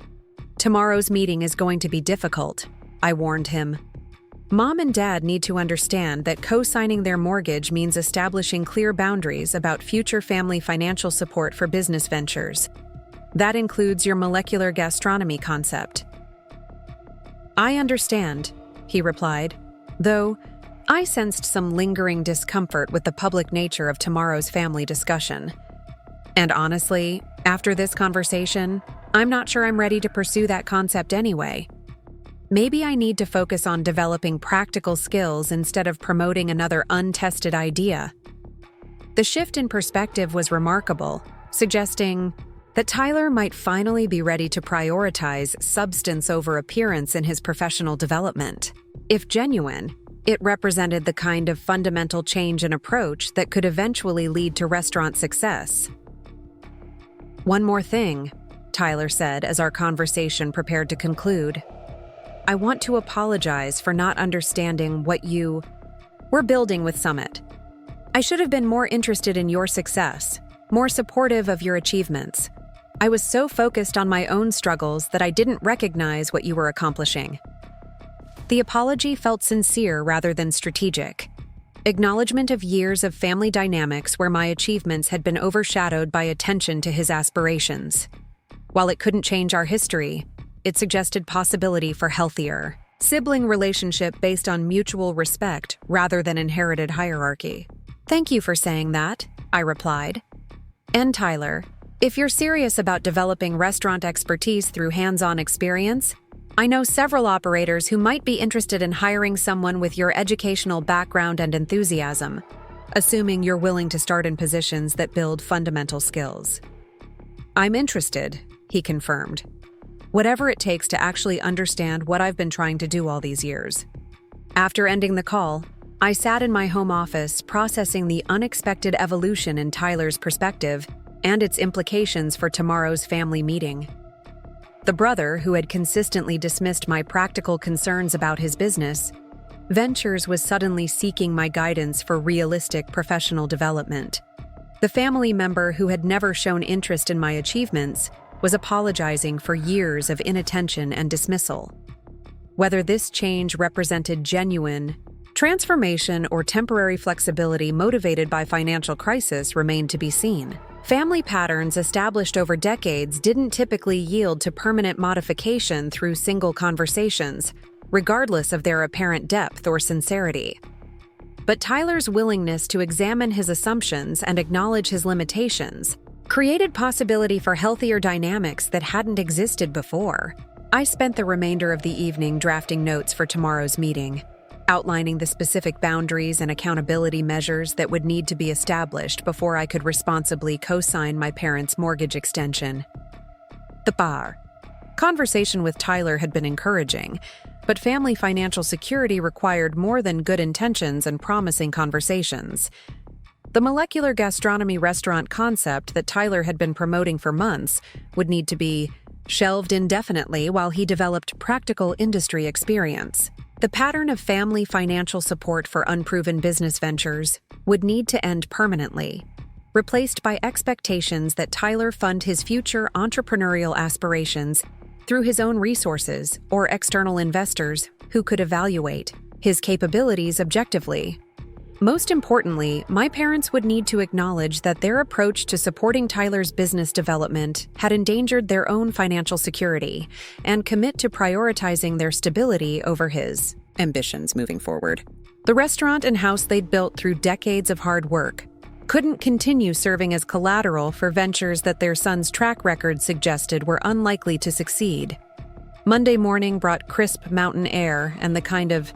tomorrow's meeting is going to be difficult, I warned him. Mom and Dad need to understand that co-signing their mortgage means establishing clear boundaries about future family financial support for business ventures. That includes your molecular gastronomy concept. I understand, he replied, though I sensed some lingering discomfort with the public nature of tomorrow's family discussion. And honestly, after this conversation, I'm not sure I'm ready to pursue that concept anyway. Maybe I need to focus on developing practical skills instead of promoting another untested idea. The shift in perspective was remarkable, suggesting that Tyler might finally be ready to prioritize substance over appearance in his professional development. If genuine, it represented the kind of fundamental change in approach that could eventually lead to restaurant success. One more thing, Tyler said as our conversation prepared to conclude. I want to apologize for not understanding what you were building with Summit. I should have been more interested in your success, more supportive of your achievements. I was so focused on my own struggles that I didn't recognize what you were accomplishing. The apology felt sincere rather than strategic. Acknowledgement of years of family dynamics where my achievements had been overshadowed by attention to his aspirations. While it couldn't change our history, it suggested possibility for healthier sibling relationship based on mutual respect rather than inherited hierarchy. "Thank you for saying that," I replied. "And Tyler, if you're serious about developing restaurant expertise through hands-on experience, I know several operators who might be interested in hiring someone with your educational background and enthusiasm, assuming you're willing to start in positions that build fundamental skills." "I'm interested," he confirmed. "Whatever it takes to actually understand what I've been trying to do all these years." After ending the call, I sat in my home office processing the unexpected evolution in Tyler's perspective and its implications for tomorrow's family meeting. The brother, who had consistently dismissed my practical concerns about his business ventures, was suddenly seeking my guidance for realistic professional development. The family member who had never shown interest in my achievements was apologizing for years of inattention and dismissal. Whether this change represented genuine transformation or temporary flexibility motivated by financial crisis remained to be seen. Family patterns established over decades didn't typically yield to permanent modification through single conversations, regardless of their apparent depth or sincerity. But Tyler's willingness to examine his assumptions and acknowledge his limitations created possibility for healthier dynamics that hadn't existed before. I spent the remainder of the evening drafting notes for tomorrow's meeting, outlining the specific boundaries and accountability measures that would need to be established before I could responsibly co-sign my parents' mortgage extension. The conversation with Tyler had been encouraging, but family financial security required more than good intentions and promising conversations. The molecular gastronomy restaurant concept that Tyler had been promoting for months would need to be shelved indefinitely while he developed practical industry experience. The pattern of family financial support for unproven business ventures would need to end permanently, replaced by expectations that Tyler fund his future entrepreneurial aspirations through his own resources or external investors who could evaluate his capabilities objectively. Most importantly, my parents would need to acknowledge that their approach to supporting Tyler's business development had endangered their own financial security and commit to prioritizing their stability over his ambitions moving forward. The restaurant and house they'd built through decades of hard work couldn't continue serving as collateral for ventures that their son's track record suggested were unlikely to succeed. Monday morning brought crisp mountain air and the kind of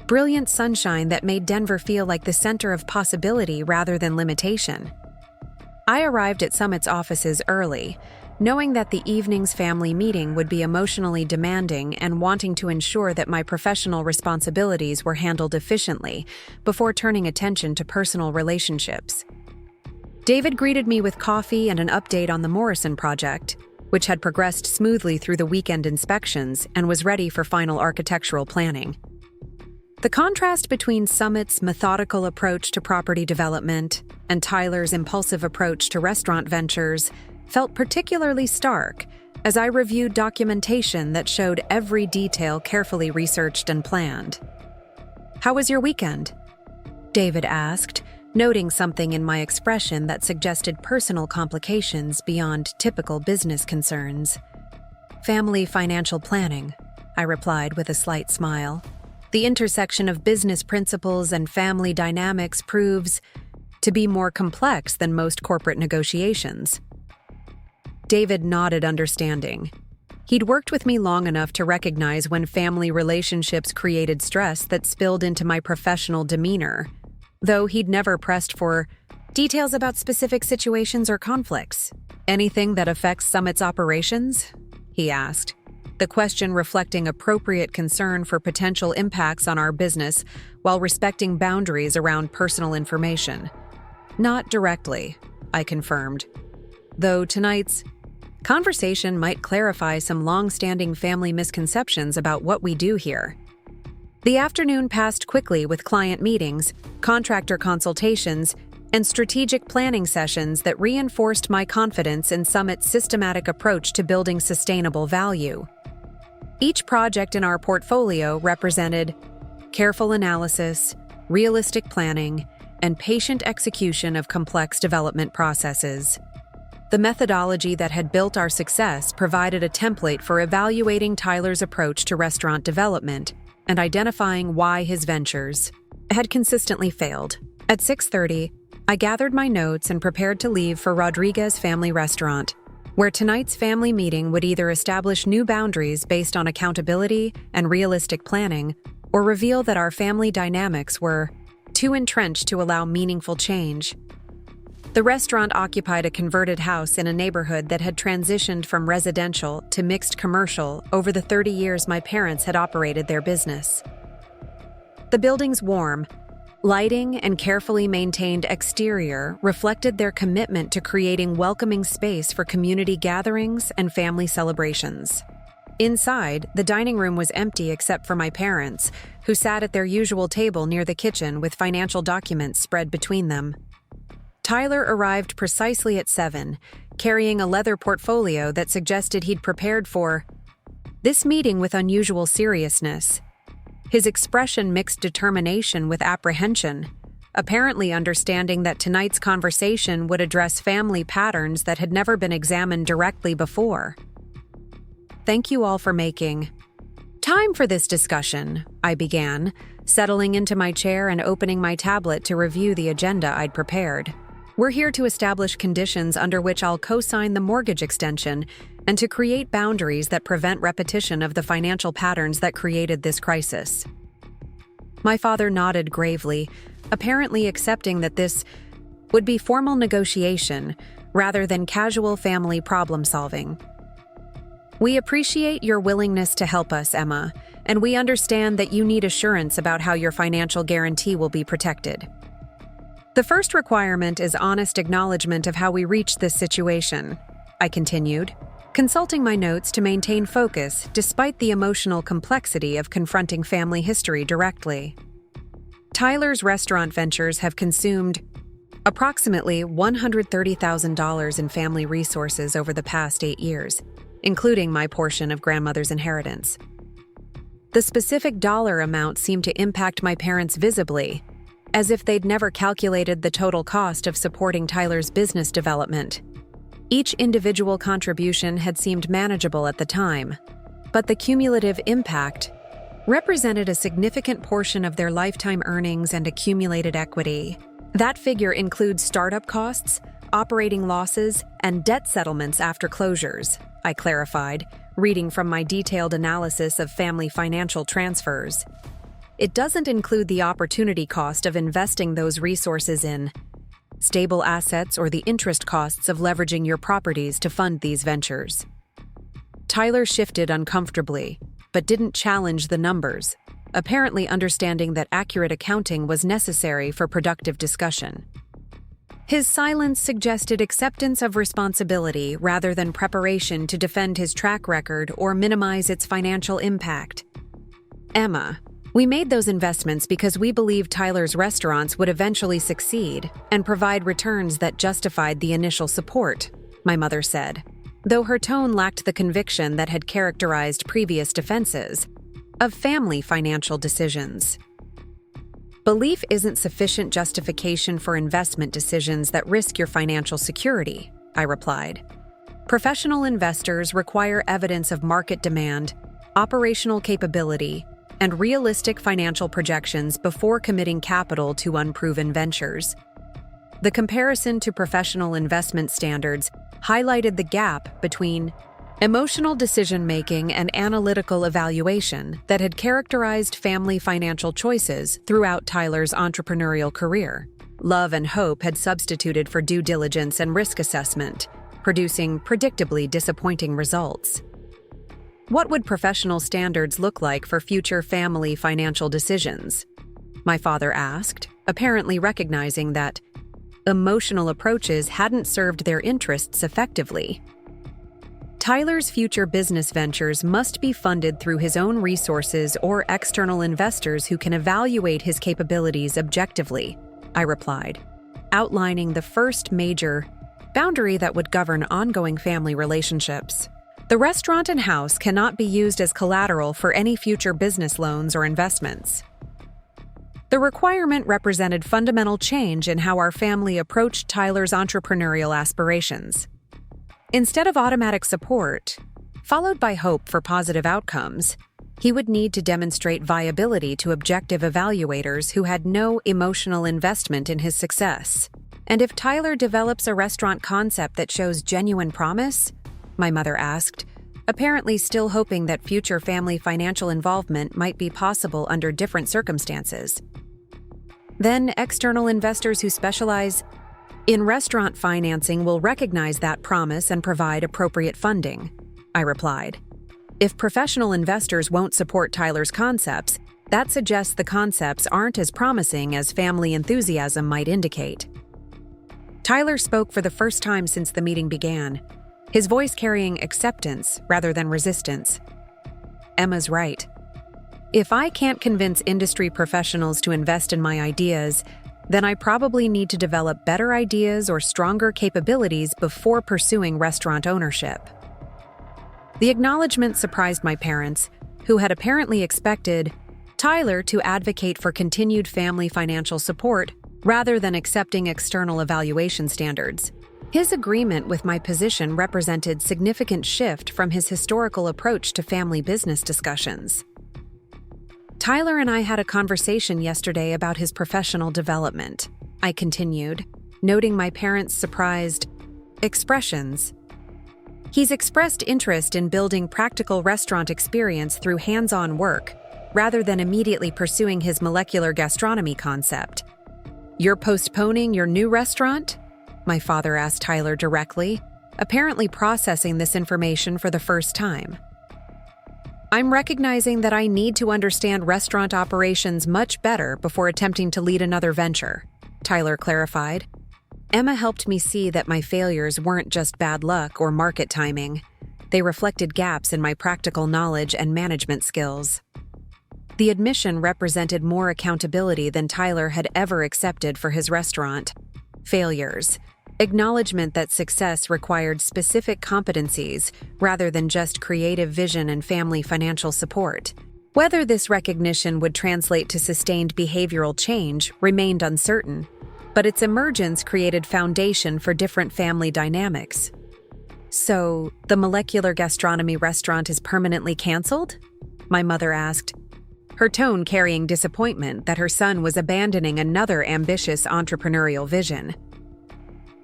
brilliant sunshine that made Denver feel like the center of possibility rather than limitation. I arrived at Summit's offices early, knowing that the evening's family meeting would be emotionally demanding and wanting to ensure that my professional responsibilities were handled efficiently before turning attention to personal relationships. David greeted me with coffee and an update on the Morrison project, which had progressed smoothly through the weekend inspections and was ready for final architectural planning. The contrast between Summit's methodical approach to property development and Tyler's impulsive approach to restaurant ventures felt particularly stark as I reviewed documentation that showed every detail carefully researched and planned. "How was your weekend?" David asked, noting something in my expression that suggested personal complications beyond typical business concerns. "Family financial planning," I replied with a slight smile. "The intersection of business principles and family dynamics proves to be more complex than most corporate negotiations." David nodded understanding. He'd worked with me long enough to recognize when family relationships created stress that spilled into my professional demeanor, though he'd never pressed for details about specific situations or conflicts. "Anything that affects Summit's operations?" he asked, the question reflecting appropriate concern for potential impacts on our business while respecting boundaries around personal information. "Not directly," I confirmed, though tonight's conversation might clarify some long-standing family misconceptions about what we do here. The afternoon passed quickly with client meetings, contractor consultations, and strategic planning sessions that reinforced my confidence in Summit's systematic approach to building sustainable value. Each project in our portfolio represented careful analysis, realistic planning, and patient execution of complex development processes. The methodology that had built our success provided a template for evaluating Tyler's approach to restaurant development and identifying why his ventures had consistently failed. At 6:30, I gathered my notes and prepared to leave for Rodriguez Family Restaurant, where tonight's family meeting would either establish new boundaries based on accountability and realistic planning, or reveal that our family dynamics were too entrenched to allow meaningful change. The restaurant occupied a converted house in a neighborhood that had transitioned from residential to mixed commercial over the 30 years my parents had operated their business. The building's warm, lighting and carefully maintained exterior reflected their commitment to creating welcoming space for community gatherings and family celebrations. Inside, the dining room was empty except for my parents, who sat at their usual table near the kitchen with financial documents spread between them. Tyler arrived precisely at 7, carrying a leather portfolio that suggested he'd prepared for this meeting with unusual seriousness. His expression mixed determination with apprehension, apparently understanding that tonight's conversation would address family patterns that had never been examined directly before. "Thank you all for making time for this discussion," I began, settling into my chair and opening my tablet to review the agenda I'd prepared. "We're here to establish conditions under which I'll co-sign the mortgage extension and to create boundaries that prevent repetition of the financial patterns that created this crisis." My father nodded gravely, apparently accepting that this would be formal negotiation rather than casual family problem-solving. "We appreciate your willingness to help us, Emma, and we understand that you need assurance about how your financial guarantee will be protected. The first requirement is honest acknowledgement of how we reached this situation," I continued, consulting my notes to maintain focus despite the emotional complexity of confronting family history directly. Tyler's restaurant ventures have consumed approximately $130,000 in family resources over the past 8 years, including my portion of grandmother's inheritance. The specific dollar amount seemed to impact my parents visibly, as if they'd never calculated the total cost of supporting Tyler's business development. Each individual contribution had seemed manageable at the time, but the cumulative impact represented a significant portion of their lifetime earnings and accumulated equity. That figure includes startup costs, operating losses, and debt settlements after closures, I clarified, reading from my detailed analysis of family financial transfers. It doesn't include the opportunity cost of investing those resources in stable assets or the interest costs of leveraging your properties to fund these ventures. Tyler shifted uncomfortably, but didn't challenge the numbers, apparently understanding that accurate accounting was necessary for productive discussion. His silence suggested acceptance of responsibility rather than preparation to defend his track record or minimize its financial impact. "Emma, we made those investments because we believed Tyler's restaurants would eventually succeed and provide returns that justified the initial support," my mother said, though her tone lacked the conviction that had characterized previous defenses of family financial decisions. "Belief isn't sufficient justification for investment decisions that risk your financial security," I replied. "Professional investors require evidence of market demand, operational capability, and realistic financial projections before committing capital to unproven ventures." The comparison to professional investment standards highlighted the gap between emotional decision-making and analytical evaluation that had characterized family financial choices throughout Tyler's entrepreneurial career. Love and hope had substituted for due diligence and risk assessment, producing predictably disappointing results. "What would professional standards look like for future family financial decisions?" my father asked, apparently recognizing that emotional approaches hadn't served their interests effectively. "Tyler's future business ventures must be funded through his own resources or external investors who can evaluate his capabilities objectively," I replied, outlining the first major boundary that would govern ongoing family relationships. "The restaurant and house cannot be used as collateral for any future business loans or investments." The requirement represented fundamental change in how our family approached Tyler's entrepreneurial aspirations. Instead of automatic support, followed by hope for positive outcomes, He would need to demonstrate viability to objective evaluators who had no emotional investment in his success. And if Tyler develops a restaurant concept that shows genuine promise? My mother asked, apparently still hoping that future family financial involvement might be possible under different circumstances. Then external investors who specialize in restaurant financing will recognize that promise and provide appropriate funding, I replied. If professional investors won't support Tyler's concepts, that suggests the concepts aren't as promising as family enthusiasm might indicate. Tyler spoke for the first time since the meeting began, his voice carrying acceptance rather than resistance. Emma's right. If I can't convince industry professionals to invest in my ideas, then I probably need to develop better ideas or stronger capabilities before pursuing restaurant ownership. The acknowledgement surprised my parents, who had apparently expected Tyler to advocate for continued family financial support rather than accepting external evaluation standards. His agreement with my position represented significant shift from his historical approach to family business discussions. Tyler and I had a conversation yesterday about his professional development, I continued, noting my parents' surprised expressions. He's expressed interest in building practical restaurant experience through hands-on work, rather than immediately pursuing his molecular gastronomy concept. You're postponing your new restaurant? My father asked Tyler directly, apparently processing this information for the first time. I'm recognizing that I need to understand restaurant operations much better before attempting to lead another venture, Tyler clarified. Emma helped me see that my failures weren't just bad luck or market timing. They reflected gaps in my practical knowledge and management skills. The admission represented more accountability than Tyler had ever accepted for his restaurant. Failures. Acknowledgement that success required specific competencies rather than just creative vision and family financial support. Whether this recognition would translate to sustained behavioral change remained uncertain, but its emergence created foundation for different family dynamics. So, the molecular gastronomy restaurant is permanently canceled? My mother asked, her tone carrying disappointment that her son was abandoning another ambitious entrepreneurial vision.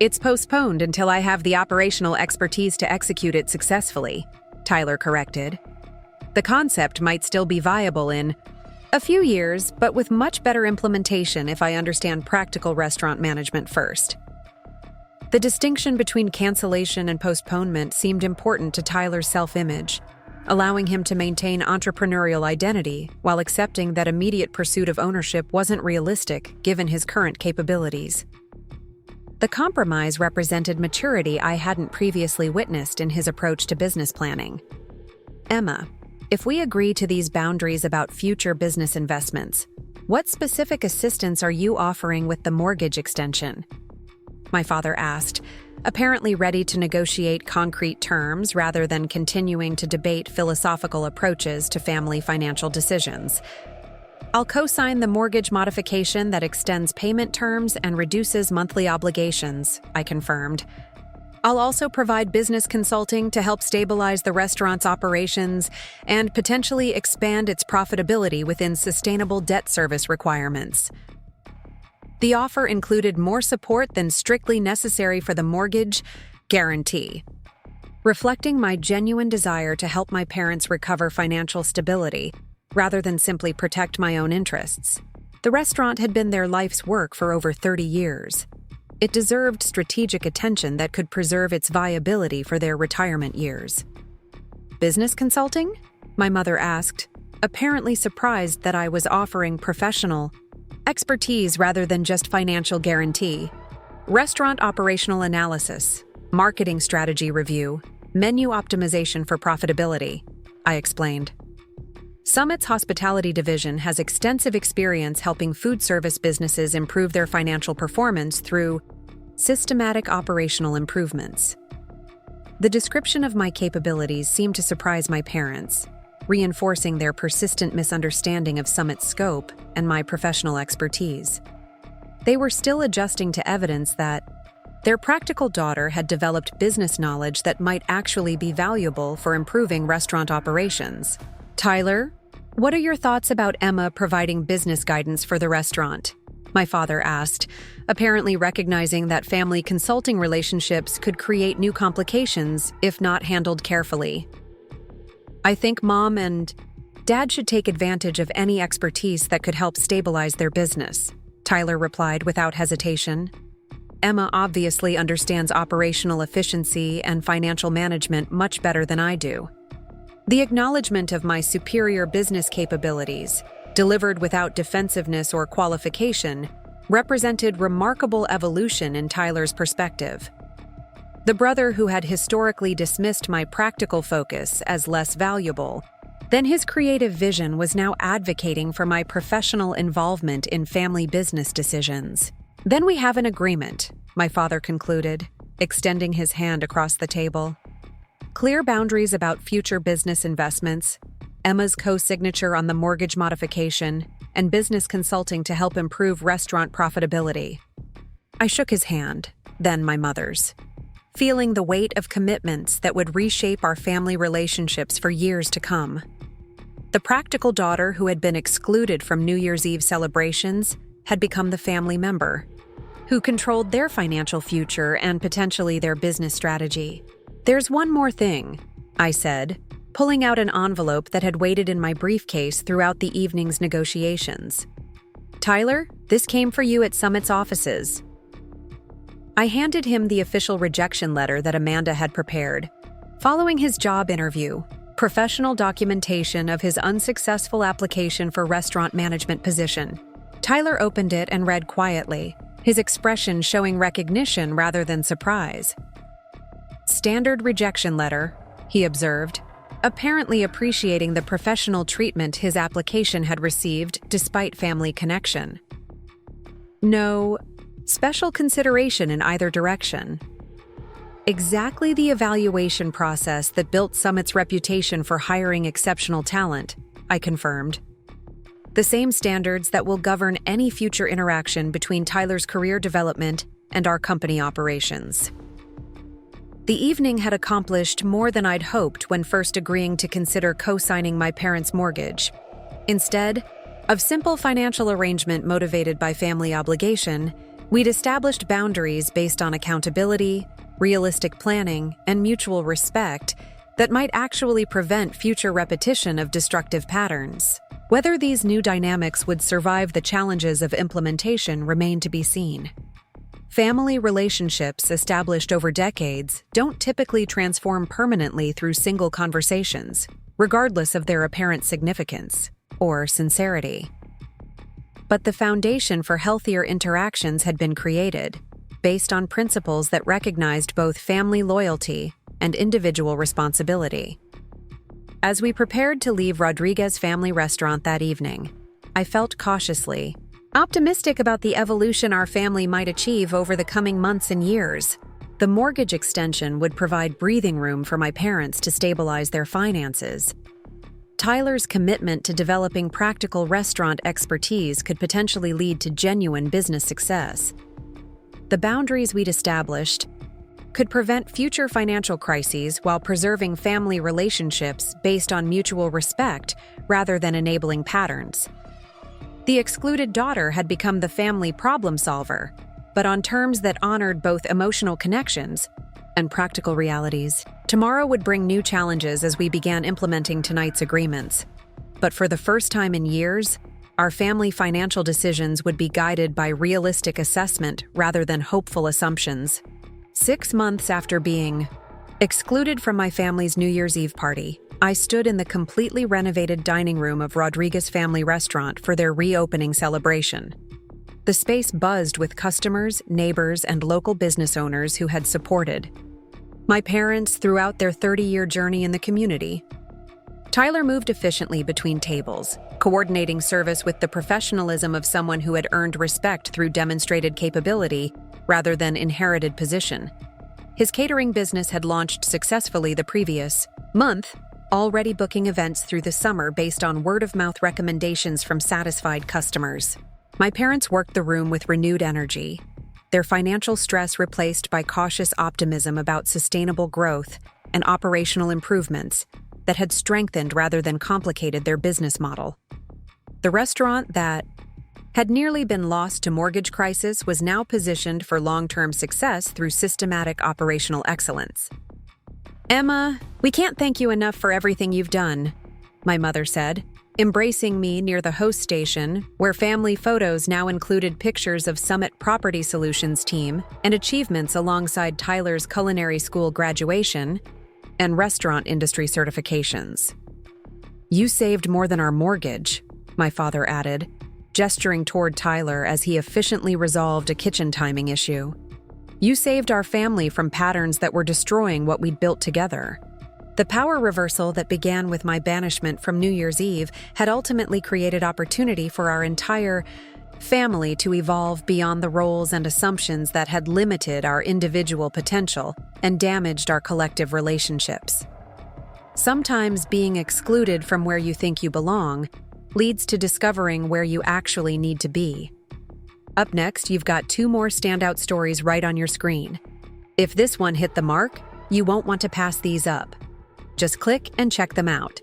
It's postponed until I have the operational expertise to execute it successfully, Tyler corrected. The concept might still be viable in a few years, but with much better implementation if I understand practical restaurant management first. The distinction between cancellation and postponement seemed important to Tyler's self-image, allowing him to maintain entrepreneurial identity while accepting that immediate pursuit of ownership wasn't realistic given his current capabilities. The compromise represented maturity I hadn't previously witnessed in his approach to business planning. Emma, if we agree to these boundaries about future business investments, what specific assistance are you offering with the mortgage extension? My father asked, apparently ready to negotiate concrete terms rather than continuing to debate philosophical approaches to family financial decisions. I'll co-sign the mortgage modification that extends payment terms and reduces monthly obligations, I confirmed. I'll also provide business consulting to help stabilize the restaurant's operations and potentially expand its profitability within sustainable debt service requirements. The offer included more support than strictly necessary for the mortgage guarantee. Reflecting my genuine desire to help my parents recover financial stability, rather than simply protect my own interests. The restaurant had been their life's work for over 30 years. It deserved strategic attention that could preserve its viability for their retirement years. Business consulting? My mother asked, apparently surprised that I was offering professional expertise rather than just financial guarantee. Restaurant operational analysis, marketing strategy review, menu optimization for profitability, I explained. Summit's hospitality division has extensive experience helping food service businesses improve their financial performance through systematic operational improvements. The description of my capabilities seemed to surprise my parents, reinforcing their persistent misunderstanding of Summit's scope and my professional expertise. They were still adjusting to evidence that their practical daughter had developed business knowledge that might actually be valuable for improving restaurant operations. Tyler, "What are your thoughts about Emma providing business guidance for the restaurant?" my father asked, apparently recognizing that family consulting relationships could create new complications if not handled carefully. "I think Mom and Dad should take advantage of any expertise that could help stabilize their business," Tyler replied without hesitation. "Emma obviously understands operational efficiency and financial management much better than I do." The acknowledgement of my superior business capabilities, delivered without defensiveness or qualification, represented remarkable evolution in Tyler's perspective. The brother who had historically dismissed my practical focus as less valuable, then his creative vision was now advocating for my professional involvement in family business decisions. "Then we have an agreement," my father concluded, extending his hand across the table. "Clear boundaries about future business investments, Emma's co-signature on the mortgage modification, and business consulting to help improve restaurant profitability." I shook his hand, then my mother's, feeling the weight of commitments that would reshape our family relationships for years to come. The practical daughter who had been excluded from New Year's Eve celebrations had become the family member, who controlled their financial future and potentially their business strategy. "There's one more thing," I said, pulling out an envelope that had waited in my briefcase throughout the evening's negotiations. "Tyler, this came for you at Summit's offices." I handed him the official rejection letter that Amanda had prepared. Following his job interview, professional documentation of his unsuccessful application for restaurant management position. Tyler opened it and read quietly, his expression showing recognition rather than surprise. "Standard rejection letter," he observed, apparently appreciating the professional treatment his application had received despite family connection. "No special consideration in either direction." Exactly the evaluation process that built Summit's reputation for hiring exceptional talent, I confirmed. The same standards that will govern any future interaction between Tyler's career development and our company operations. The evening had accomplished more than I'd hoped when first agreeing to consider co-signing my parents' mortgage. Instead of simple financial arrangement motivated by family obligation, we'd established boundaries based on accountability, realistic planning, and mutual respect that might actually prevent future repetition of destructive patterns. Whether these new dynamics would survive the challenges of implementation remained to be seen. Family relationships established over decades don't typically transform permanently through single conversations, regardless of their apparent significance or sincerity. But the foundation for healthier interactions had been created, based on principles that recognized both family loyalty and individual responsibility. As we prepared to leave Rodriguez Family Restaurant that evening, I felt cautiously optimistic about the evolution our family might achieve over the coming months and years. The mortgage extension would provide breathing room for my parents to stabilize their finances. Tyler's commitment to developing practical restaurant expertise could potentially lead to genuine business success. The boundaries we'd established could prevent future financial crises while preserving family relationships based on mutual respect rather than enabling patterns. The excluded daughter had become the family problem solver, but on terms that honored both emotional connections and practical realities. Tomorrow would bring new challenges as we began implementing tonight's agreements. But for the first time in years, our family financial decisions would be guided by realistic assessment rather than hopeful assumptions. 6 months after being excluded from my family's New Year's Eve party, I stood in the completely renovated dining room of Rodriguez Family Restaurant for their reopening celebration. The space buzzed with customers, neighbors, and local business owners who had supported my parents throughout their 30-year journey in the community. Tyler moved efficiently between tables, coordinating service with the professionalism of someone who had earned respect through demonstrated capability rather than inherited position. His catering business had launched successfully the previous month, already booking events through the summer based on word-of-mouth recommendations from satisfied customers. My parents worked the room with renewed energy, their financial stress replaced by cautious optimism about sustainable growth and operational improvements that had strengthened rather than complicated their business model. The restaurant that had nearly been lost to mortgage crisis was now positioned for long-term success through systematic operational excellence. "Emma, we can't thank you enough for everything you've done," my mother said, embracing me near the host station, where family photos now included pictures of Summit Property Solutions team and achievements alongside Tyler's culinary school graduation and restaurant industry certifications. "You saved more than our mortgage," my father added, gesturing toward Tyler as he efficiently resolved a kitchen timing issue. "You saved our family from patterns that were destroying what we'd built together." The power reversal that began with my banishment from New Year's Eve had ultimately created opportunity for our entire family to evolve beyond the roles and assumptions that had limited our individual potential and damaged our collective relationships. Sometimes being excluded from where you think you belong leads to discovering where you actually need to be. Up next, you've got 2 more standout stories right on your screen. If this one hit the mark, you won't want to pass these up. Just click and check them out.